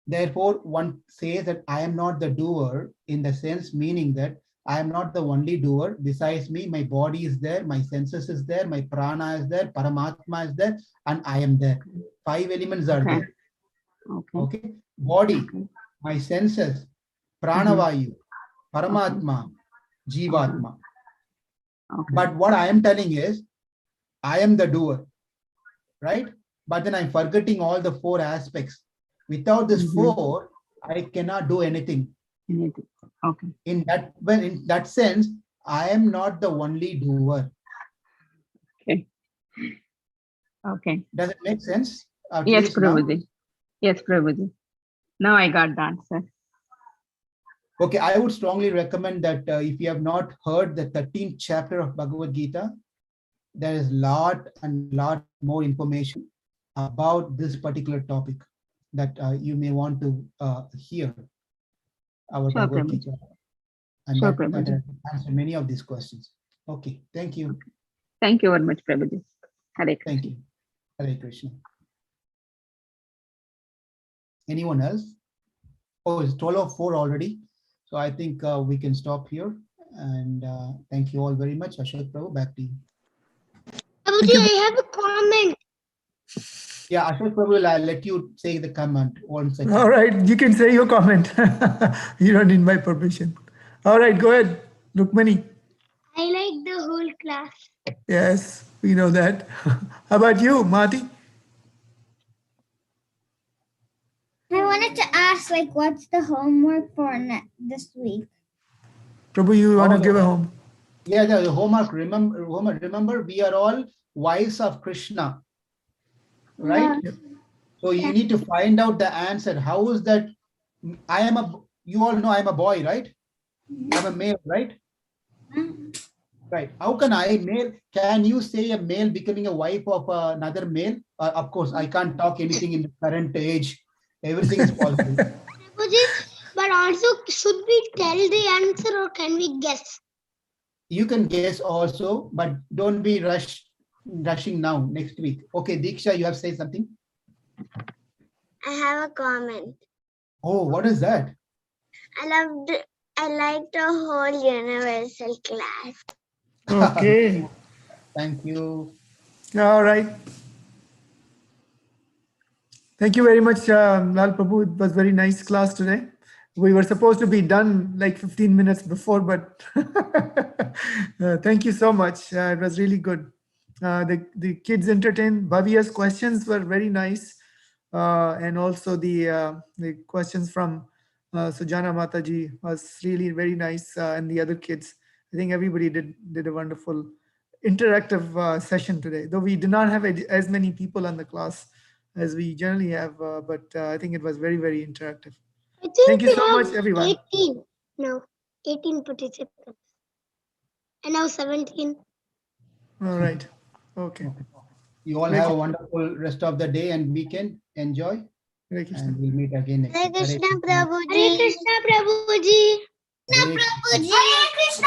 Therefore, one says that I am not the doer in the sense meaning that I am not the only doer. Besides me, my body is there, my senses is there, my prana is there, Paramatma is there, and I am there. 5 elements are Okay. there. Okay. Okay. Body, Okay. my senses, Pranavayu, Paramatma, Jivatma. Okay. But what I am telling is, I am the doer, right? But then I'm forgetting all the 4 aspects. Without this 4, I cannot do anything. Anything. Okay. In that sense, I am not the only doer. Okay. Okay. Does it make sense? At Yes, least now? Prabhuji. Yes, Prabhuji. Now I got the answer. Okay, I would strongly recommend that if you have not heard the 13th chapter of Bhagavad Gita, there is lot and lot more information about this particular topic that you may want to hear our Sure, Bhagavad Prabhuji. Gita. And Sure, that Prabhuji. answer many of these questions. Okay, thank you. Thank you very much, Prabhuji. Hare Krishna. Thank you. Hare Krishna. Anyone else? Oh, it's 12:04 already. So I think we can stop here. And thank you all very much. Ashok Prabhu, back to you. Prabhuji, I have a comment. Yeah, Ashok Prabhu, I'll let you say the comment 1 second. All right, you can say your comment. You don't need my permission. All right, go ahead, Rukmani. I like the whole class. Yes, we know that. How about you, Mati? I wanted to ask, like, what's the homework for this week? Prabhu, you want to Oh, give a home? Yeah, the homework. Remember, we are all wives of Krishna, right? Yep. So you need to find out the answer. How is that? You all know I'm a boy, right? I'm a male, right? Right. How can male? Can you say a male becoming a wife of another male? Of course, I can't talk anything in the current age. Everything is possible. Prabhuji, but also, should we tell the answer or can we guess? You can guess also, but don't be rushing now. Next week. Okay, Diksha, you have said something. I have a comment. Oh, what is that? I liked the whole universal class. Okay. Thank you. All right. Thank you very much, Lal Prabhu. It was very nice class today. We were supposed to be done like 15 minutes before, but thank you so much. It was really good. The kids entertained. Bhavia's questions were very nice. And also the questions from Sujana Mataji was really very nice. And the other kids, I think everybody did a wonderful interactive session today, though we did not have as many people on the class as we generally have, but I think it was very, very interactive. I think Thank you we so have much, everyone. 18. No, 18 participants. And now 17. All right. Okay. You all Hare have a Krishna. wonderful rest of the day and weekend. Enjoy. Hare Krishna. And we'll meet again next Hare week. Hare Krishna Krishna. Prabhuji. Hare Krishna, Prabhuji. Hare Krishna. Hare Krishna.